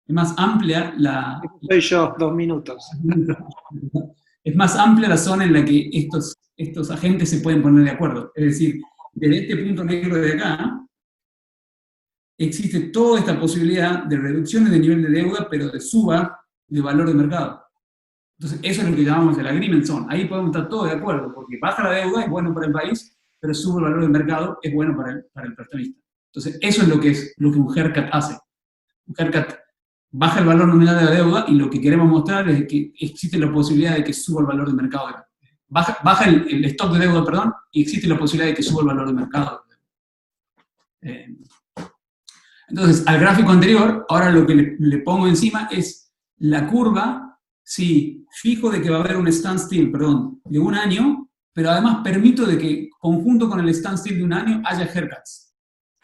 es más amplia la... Soy yo, 2 minutos. Es más amplia la zona en la que estos agentes se pueden poner de acuerdo. Es decir, desde este punto negro de acá, existe toda esta posibilidad de reducciones de nivel de deuda, pero de suba de valor de mercado. Entonces, eso es lo que llamamos el agreement zone. Ahí podemos estar todos de acuerdo, porque baja la deuda, es bueno para el país, pero sube el valor de mercado, es bueno para el prestamista. Entonces, eso es lo que un haircut hace. Un haircut baja el valor nominal de la deuda, y lo que queremos mostrar es que existe la posibilidad de que suba el valor de mercado. Baja el stock de deuda, perdón, y existe la posibilidad de que suba el valor de mercado. Entonces, al gráfico anterior, ahora lo que le pongo encima es la curva. Sí, fijo de que va a haber un standstill, perdón, de 1 año, pero además permito de que, conjunto con el standstill de 1 año, haya haircuts.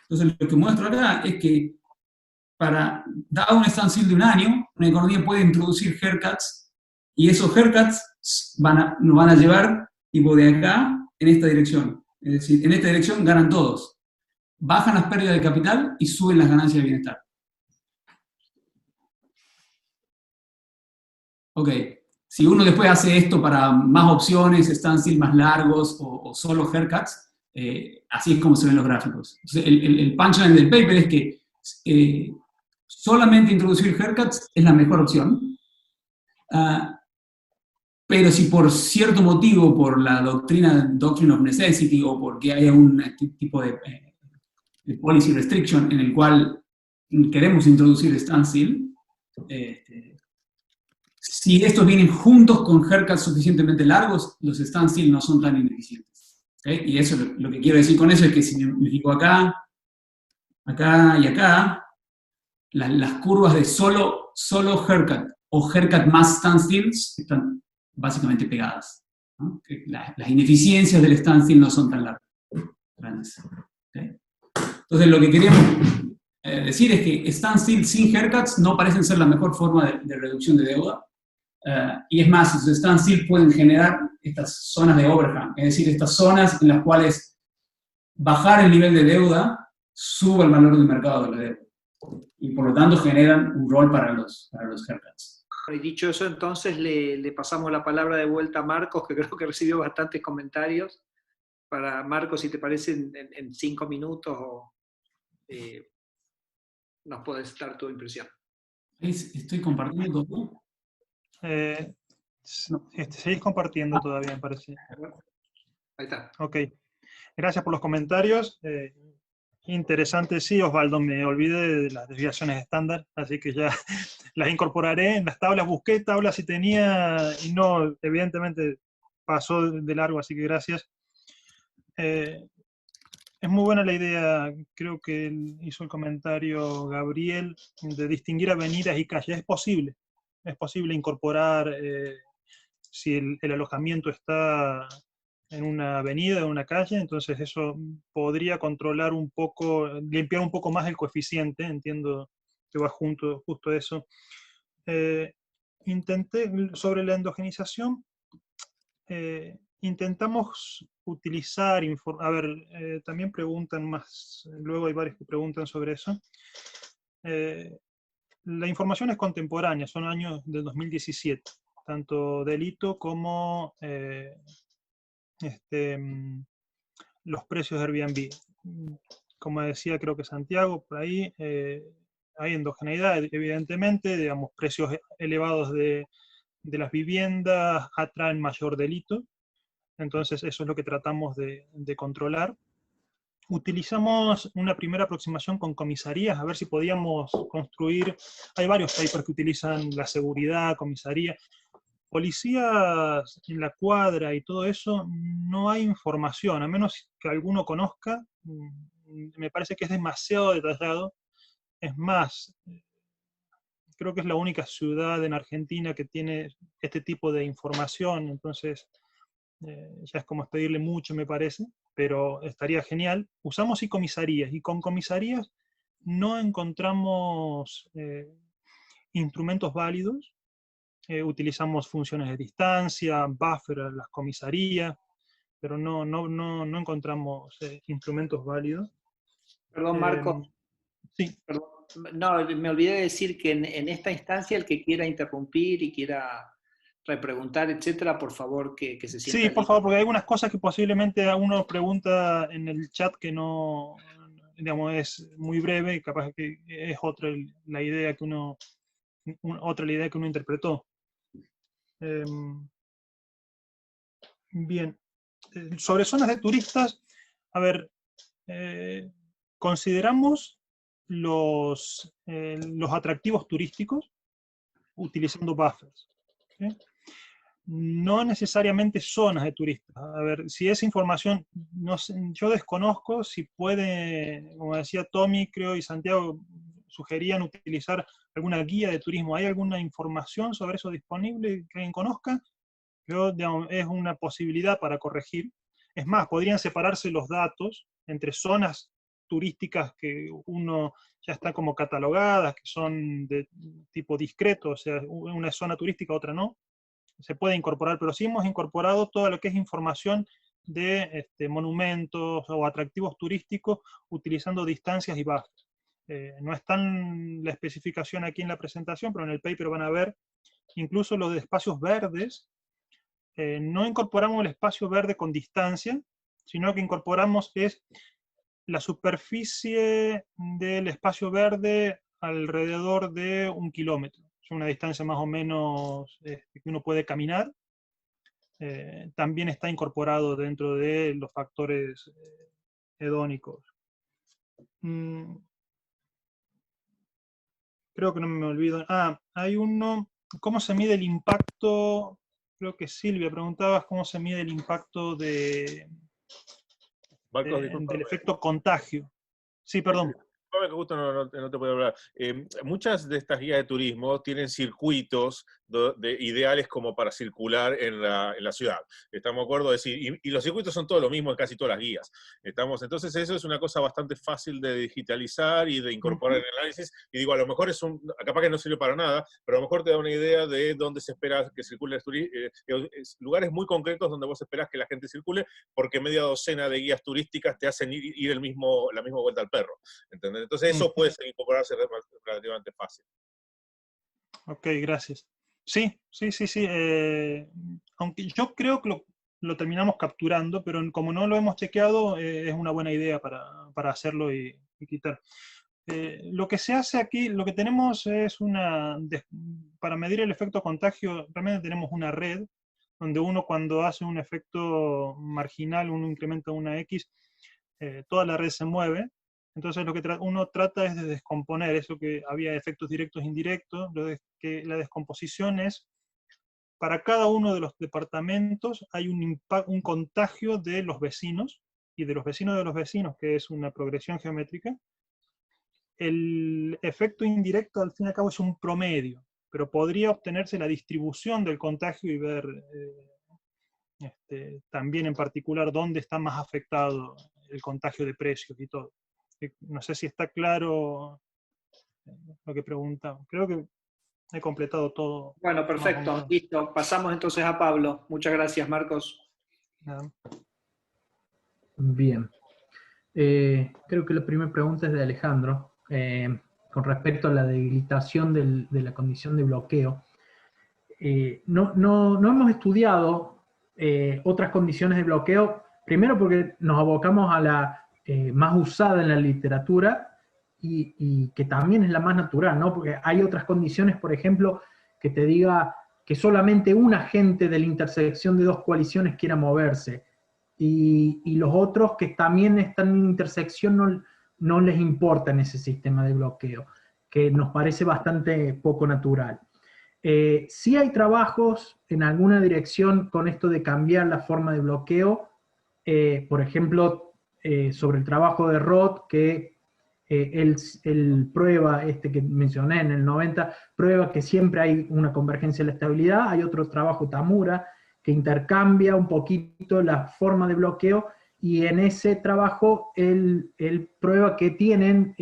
Entonces, lo que muestro acá es que, dado un standstill de 1 año, una economía puede introducir haircuts, y esos haircuts nos van a llevar, tipo de acá, en esta dirección. Es decir, en esta dirección ganan todos. Bajan las pérdidas de capital y suben las ganancias de bienestar. Ok, si uno después hace esto para más opciones, standstill más largos o solo haircuts, así es como se ven los gráficos. Entonces, el punchline del paper es que solamente introducir haircuts es la mejor opción, pero si por cierto motivo, por la doctrine of necessity, o porque haya un tipo de policy restriction en el cual queremos introducir standstill, si estos vienen juntos con haircuts suficientemente largos, los standstill no son tan ineficientes. ¿Okay? Y eso, lo que quiero decir con eso es que si me fijo acá, acá y acá, las curvas de solo haircut o haircut más standstills están básicamente pegadas, ¿no? Las ineficiencias del standstill no son tan grandes. ¿Okay? Entonces, lo que queríamos decir es que standstill sin haircuts no parecen ser la mejor forma de reducción de deuda. Y es más, los standstill pueden generar estas zonas de overhang, es decir, estas zonas en las cuales bajar el nivel de deuda sube el valor del mercado de la deuda. Y por lo tanto generan un rol para los haircuts. Y dicho eso, entonces le pasamos la palabra de vuelta a Marcos, que creo que recibió bastantes comentarios. Para Marcos, si te parece, en 5 minutos nos puedes dar tu impresión. Estoy compartiendo todo. Seguís compartiendo todavía, me parece. Ahí está. Ok. Gracias por los comentarios. Interesante, sí, Osvaldo, me olvidé de las desviaciones estándar, así que ya las incorporaré en las tablas. Busqué tablas si tenía y no, evidentemente pasó de largo, así que gracias. Es muy buena la idea, creo que hizo el comentario Gabriel, de distinguir avenidas y calles. Es posible incorporar, si el alojamiento está en una avenida, en una calle, entonces eso podría controlar un poco, limpiar un poco más el coeficiente, entiendo que va justo eso. Intenté, sobre la endogenización, intentamos utilizar, también preguntan más, luego hay varios que preguntan sobre eso. La información es contemporánea, son años del 2017, tanto delito como los precios de Airbnb. Como decía, creo que Santiago, por ahí hay endogeneidad, evidentemente, digamos, precios elevados de las viviendas atraen mayor delito, entonces eso es lo que tratamos de controlar. Utilizamos una primera aproximación con comisarías, a ver si podíamos construir, hay varios papers que utilizan la seguridad, comisaría, policías en la cuadra y todo eso, no hay información, a menos que alguno conozca, me parece que es demasiado detallado. Es más, creo que es la única ciudad en Argentina que tiene este tipo de información, entonces ya es como pedirle mucho, me parece, pero estaría genial. Usamos comisarías, y con comisarías no encontramos instrumentos válidos. Utilizamos funciones de distancia, buffer a las comisarías, pero no encontramos instrumentos válidos. Perdón, Marcos. Sí. Perdón. No, me olvidé de decir que en esta instancia el que quiera interrumpir y quiera repreguntar, etcétera, por favor que se sienta Sí, por libre. favor, porque hay algunas cosas que posiblemente uno pregunta en el chat que no, digamos, es muy breve y capaz que es otra la idea que uno interpretó. Bien. Sobre zonas de turistas, a ver, consideramos los atractivos turísticos utilizando buffers. ¿Sí? No necesariamente zonas de turistas. A ver, si esa información, no sé, yo desconozco si puede, como decía Tommy, creo, y Santiago sugerían utilizar alguna guía de turismo. ¿Hay alguna información sobre eso disponible que alguien conozca? Creo, digamos, es una posibilidad para corregir. Es más, podrían separarse los datos entre zonas turísticas que uno ya está como catalogadas, que son de tipo discreto, o sea, una zona turística, otra no. Se puede incorporar, pero sí hemos incorporado todo lo que es información de monumentos o atractivos turísticos utilizando distancias y buffers. No está en la especificación aquí en la presentación, pero en el paper van a ver incluso los de espacios verdes. No incorporamos el espacio verde con distancia, sino que incorporamos la superficie del espacio verde alrededor de 1 kilómetro. Es una distancia más o menos que uno puede caminar. También está incorporado dentro de los factores hedónicos. Creo que no me olvido. Hay uno, ¿cómo se mide el impacto? Creo que Silvia preguntabas cómo se mide el impacto Marcos, del efecto contagio. Sí, perdón. Que justo no te puedo hablar. Muchas de estas guías de turismo tienen circuitos ideales como para circular en la ciudad. ¿Estamos de acuerdo? Es decir, y los circuitos son todos lo mismo en casi todas las guías. Entonces eso es una cosa bastante fácil de digitalizar y de incorporar en el análisis. Y digo, a lo mejor capaz que no sirve para nada, pero a lo mejor te da una idea de dónde se espera que circule lugares muy concretos donde vos esperás que la gente circule, porque media docena de guías turísticas te hacen ir la misma vuelta al perro. ¿Entendés? Entonces eso puede incorporarse relativamente fácil. Ok, gracias. Sí. Aunque yo creo que lo terminamos capturando, pero como no lo hemos chequeado, es una buena idea para hacerlo y quitar. Lo que se hace aquí, lo que tenemos es para medir el efecto contagio, realmente tenemos una red, donde uno cuando hace un efecto marginal, uno incrementa una X, toda la red se mueve. Entonces lo que uno trata es de descomponer eso, que había efectos directos e indirectos, que la descomposición es, para cada uno de los departamentos hay un contagio de los vecinos, y de los vecinos, que es una progresión geométrica. El efecto indirecto al fin y al cabo es un promedio, pero podría obtenerse la distribución del contagio y ver también en particular dónde está más afectado el contagio de precios y todo. No sé si está claro lo que preguntaba. Creo que he completado todo. Bueno, perfecto, listo. Pasamos entonces a Pablo. Muchas gracias, Marcos. Nada. Bien. Creo que la primera pregunta es de Alejandro, con respecto a la debilitación de la condición de bloqueo. No hemos estudiado otras condiciones de bloqueo, primero porque nos abocamos a la más usada en la literatura y que también es la más natural, ¿no? Porque hay otras condiciones, por ejemplo, que te diga que solamente un agente de la intersección de dos coaliciones quiera moverse, y los otros que también están en intersección no les importa en ese sistema de bloqueo, que nos parece bastante poco natural. Sí hay trabajos en alguna dirección con esto de cambiar la forma de bloqueo, por ejemplo, sobre el trabajo de Roth, que él prueba, que mencioné en el 90, prueba que siempre hay una convergencia en la estabilidad. Hay otro trabajo, Tamura, que intercambia un poquito la forma de bloqueo, y en ese trabajo él prueba que tienen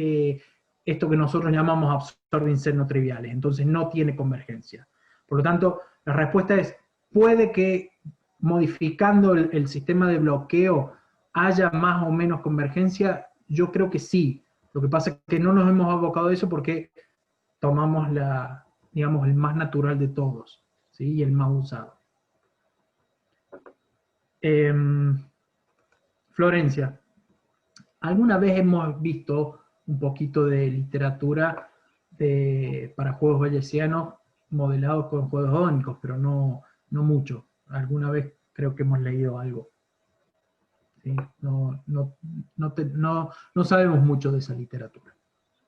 esto que nosotros llamamos absorbing set no triviales, entonces no tiene convergencia. Por lo tanto, la respuesta es, puede que modificando el sistema de bloqueo haya más o menos convergencia. Yo creo que sí. Lo que pasa es que no nos hemos abocado a eso porque tomamos digamos, el más natural de todos, ¿sí? Y el más usado. Florencia, ¿alguna vez hemos visto un poquito de literatura para juegos bayesianos modelados con juegos ónicos, pero no mucho? Alguna vez creo que hemos leído algo. ¿Sí? No sabemos mucho de esa literatura.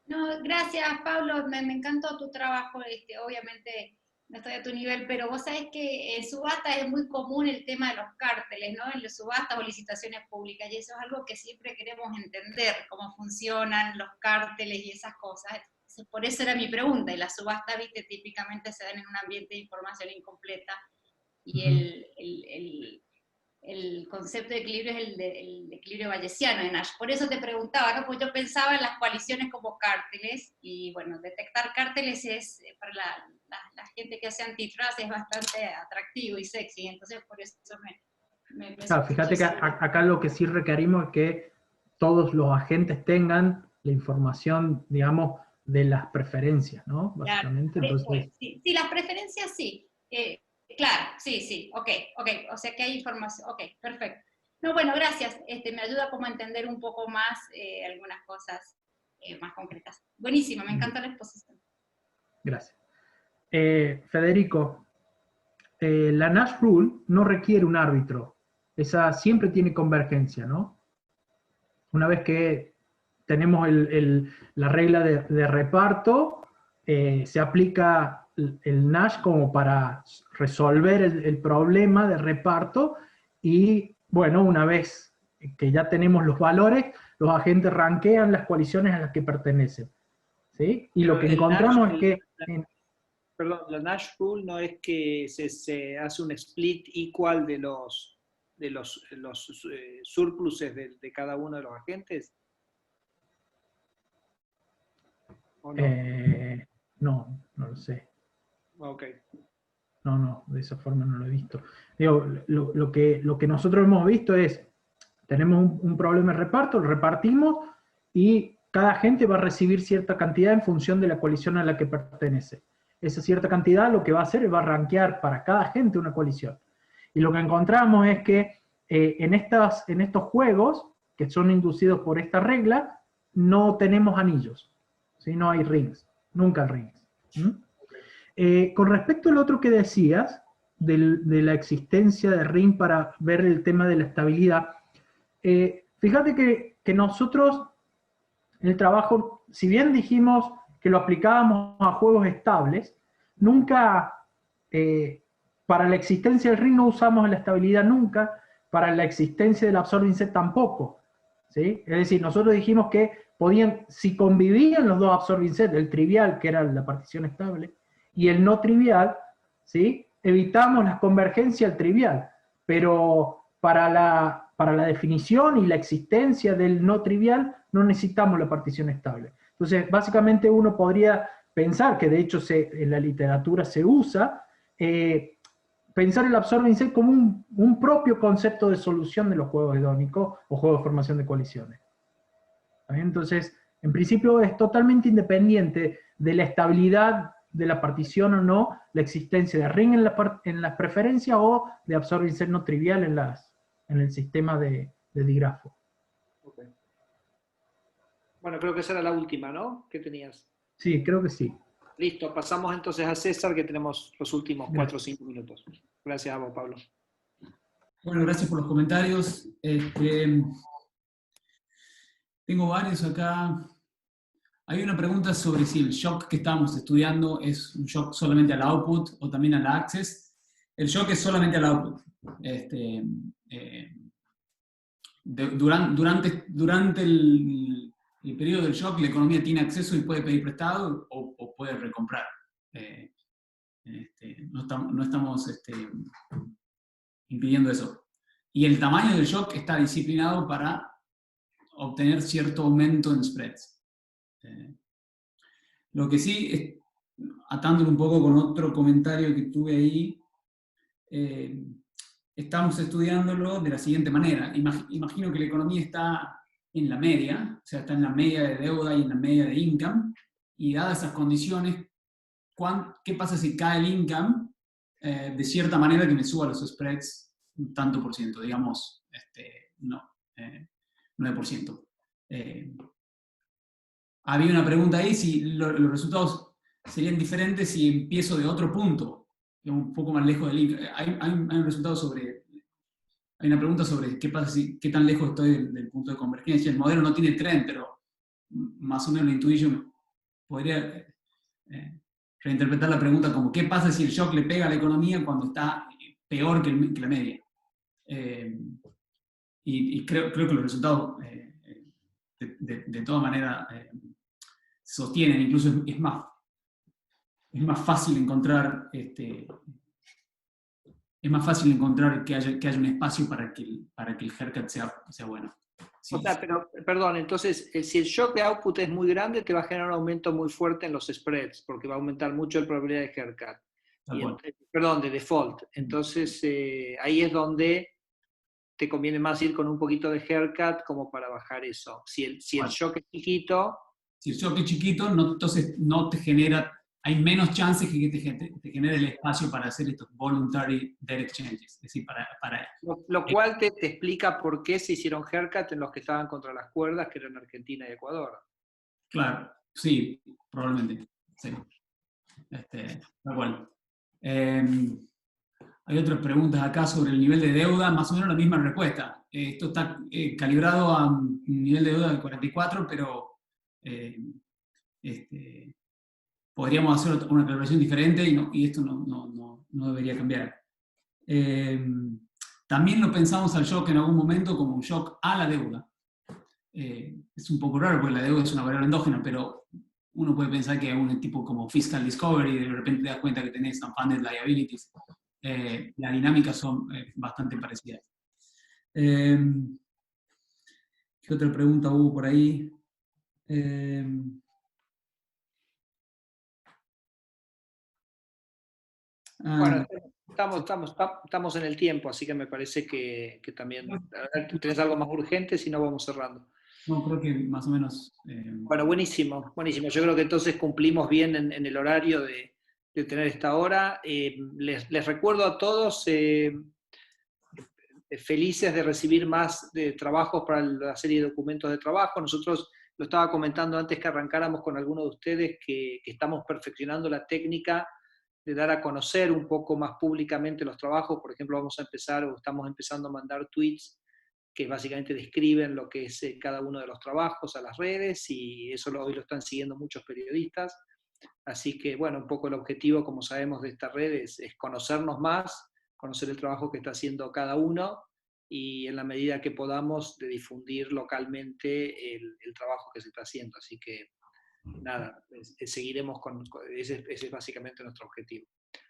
No, gracias, Pablo, me encantó tu trabajo, obviamente no estoy a tu nivel, pero vos sabés que en subasta es muy común el tema de los cárteles, ¿no? En las subastas o licitaciones públicas, y eso es algo que siempre queremos entender, cómo funcionan los cárteles y esas cosas. Entonces, por eso era mi pregunta, y las subastas, viste, típicamente se dan en un ambiente de información incompleta, y el concepto de equilibrio es el equilibrio bayesiano de Nash. Por eso te preguntaba, ¿no? Pues yo pensaba en las coaliciones como cárteles, y bueno, detectar cárteles es, para la gente que hace antitrust, es bastante atractivo y sexy, entonces por eso me claro, fíjate que acá lo que sí requerimos es que todos los agentes tengan la información, digamos, de las preferencias, ¿no? Básicamente, claro, entonces... Sí, las preferencias sí. Claro, sí, ok, o sea que hay información, ok, perfecto. No, bueno, gracias, me ayuda como a entender un poco más algunas cosas más concretas. Buenísimo, me encanta la exposición. Gracias. Federico, la Nash Rule no requiere un árbitro, esa siempre tiene convergencia, ¿no? Una vez que tenemos la regla de reparto, se aplica el Nash como para resolver el problema de reparto, y bueno, una vez que ya tenemos los valores, los agentes rankean las coaliciones a las que pertenecen, ¿sí? Y lo que encontramos es que... Perdón, la Nash Rule no es que se hace un split igual de los surpluses de cada uno de los agentes. ¿O no? No lo sé. Ok. No, de esa forma no lo he visto. Digo, lo que nosotros hemos visto es, tenemos un problema de reparto, lo repartimos, y cada agente va a recibir cierta cantidad en función de la coalición a la que pertenece. Esa cierta cantidad lo que va a hacer es va a rankear para cada agente una coalición. Y lo que encontramos es que en estos juegos, que son inducidos por esta regla, no tenemos anillos, ¿sí? No hay rings, nunca rings. Con respecto al otro que decías, de la existencia de ring para ver el tema de la estabilidad, fíjate que nosotros, en el trabajo, si bien dijimos que lo aplicábamos a juegos estables, nunca, para la existencia del ring no usamos la estabilidad nunca, para la existencia del absorbing set tampoco, ¿sí? Es decir, nosotros dijimos que si convivían los dos absorbing set, el trivial, que era la partición estable, y el no trivial, ¿sí? Evitamos la convergencia al trivial, pero para la definición y la existencia del no trivial no necesitamos la partición estable. Entonces, básicamente uno podría pensar, que de hecho en la literatura se usa, pensar el Absorbing Set como un propio concepto de solución de los juegos hedónicos o juegos de formación de coaliciones. Entonces, en principio es totalmente independiente de la estabilidad de la partición o no, la existencia de ring en las preferencias o de Absorbing Set no trivial en el sistema de digrafo. Okay. Bueno, creo que esa era la última, ¿no? ¿Qué tenías? Sí, creo que sí. Listo, pasamos entonces a César, que tenemos los últimos 4 o 5 minutos. Gracias a vos, Pablo. Bueno, gracias por los comentarios. Tengo varios acá. Hay una pregunta sobre si el shock que estamos estudiando es un shock solamente al output o también al access. El shock es solamente al output. Durante el periodo del shock, la economía tiene acceso y puede pedir prestado o puede recomprar. No estamos impidiendo eso. Y el tamaño del shock está disciplinado para obtener cierto aumento en spreads. Lo que sí, atándolo un poco con otro comentario que tuve ahí, estamos estudiándolo de la siguiente manera. Imagino que la economía está en la media, o sea, está en la media de deuda y en la media de income, y dadas esas condiciones, ¿qué pasa si cae el income de cierta manera que me suba los spreads un tanto por ciento, digamos, 9%? Había una pregunta ahí si los resultados serían diferentes si empiezo de otro punto, un poco más lejos del income. Hay un resultado sobre... Hay una pregunta sobre qué pasa qué tan lejos estoy del punto de convergencia. El modelo no tiene trend, pero más o menos la intuition podría reinterpretar la pregunta como ¿qué pasa si el shock le pega a la economía cuando está peor que la media? Y creo que los resultados de todas maneras se sostienen. Incluso es más fácil encontrar es más fácil encontrar que haya un espacio para que el haircut sea bueno. Sí. O sea, pero, perdón, entonces, si el shock de output es muy grande, te va a generar un aumento muy fuerte en los spreads, porque va a aumentar mucho la probabilidad de haircut. Perdón, de default. Entonces, ahí es donde te conviene más ir con un poquito de haircut como para bajar eso. Si el shock es chiquito... Si el shock es chiquito, entonces no te genera... Hay menos chances que te genere el espacio para hacer estos voluntary debt exchanges. Es decir, Lo cual te explica por qué se hicieron haircut en los que estaban contra las cuerdas, que eran Argentina y Ecuador. Claro, sí, probablemente. Sí. Tal cual. Hay otras preguntas acá sobre el nivel de deuda, más o menos la misma respuesta. Esto está calibrado a un nivel de deuda del 44, pero podríamos hacer una calibración diferente y esto no debería cambiar. También lo pensamos al shock en algún momento como un shock a la deuda. Es un poco raro porque la deuda es una variable endógena, pero uno puede pensar que es un tipo como fiscal discovery y de repente te das cuenta que tenés unfunded liabilities. Las dinámicas son bastante parecidas. ¿Qué otra pregunta hubo por ahí? Bueno, estamos en el tiempo, así que me parece que también tenés algo más urgente, si no vamos cerrando. No, creo que más o menos... Bueno, buenísimo, buenísimo. Yo creo que entonces cumplimos bien en el horario de tener esta hora. Les recuerdo a todos, felices de recibir más de trabajos para la serie de documentos de trabajo. Nosotros, lo estaba comentando antes que arrancáramos con algunos de ustedes, que estamos perfeccionando la técnica de dar a conocer un poco más públicamente los trabajos. Por ejemplo, estamos empezando a mandar tweets que básicamente describen lo que es cada uno de los trabajos a las redes, y eso hoy lo están siguiendo muchos periodistas. Así que, bueno, un poco el objetivo, como sabemos, de esta red es conocernos más, conocer el trabajo que está haciendo cada uno, y en la medida que podamos de difundir localmente el trabajo que se está haciendo. Así que, nada, seguiremos ese es básicamente nuestro objetivo.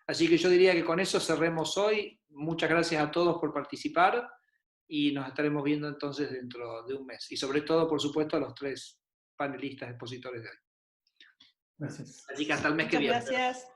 Así que yo diría que con eso cerremos hoy. Muchas gracias a todos por participar y nos estaremos viendo entonces dentro de un mes. Y sobre todo, por supuesto, a los 3 panelistas expositores de hoy. Gracias. Así que hasta el mes que viene. Gracias.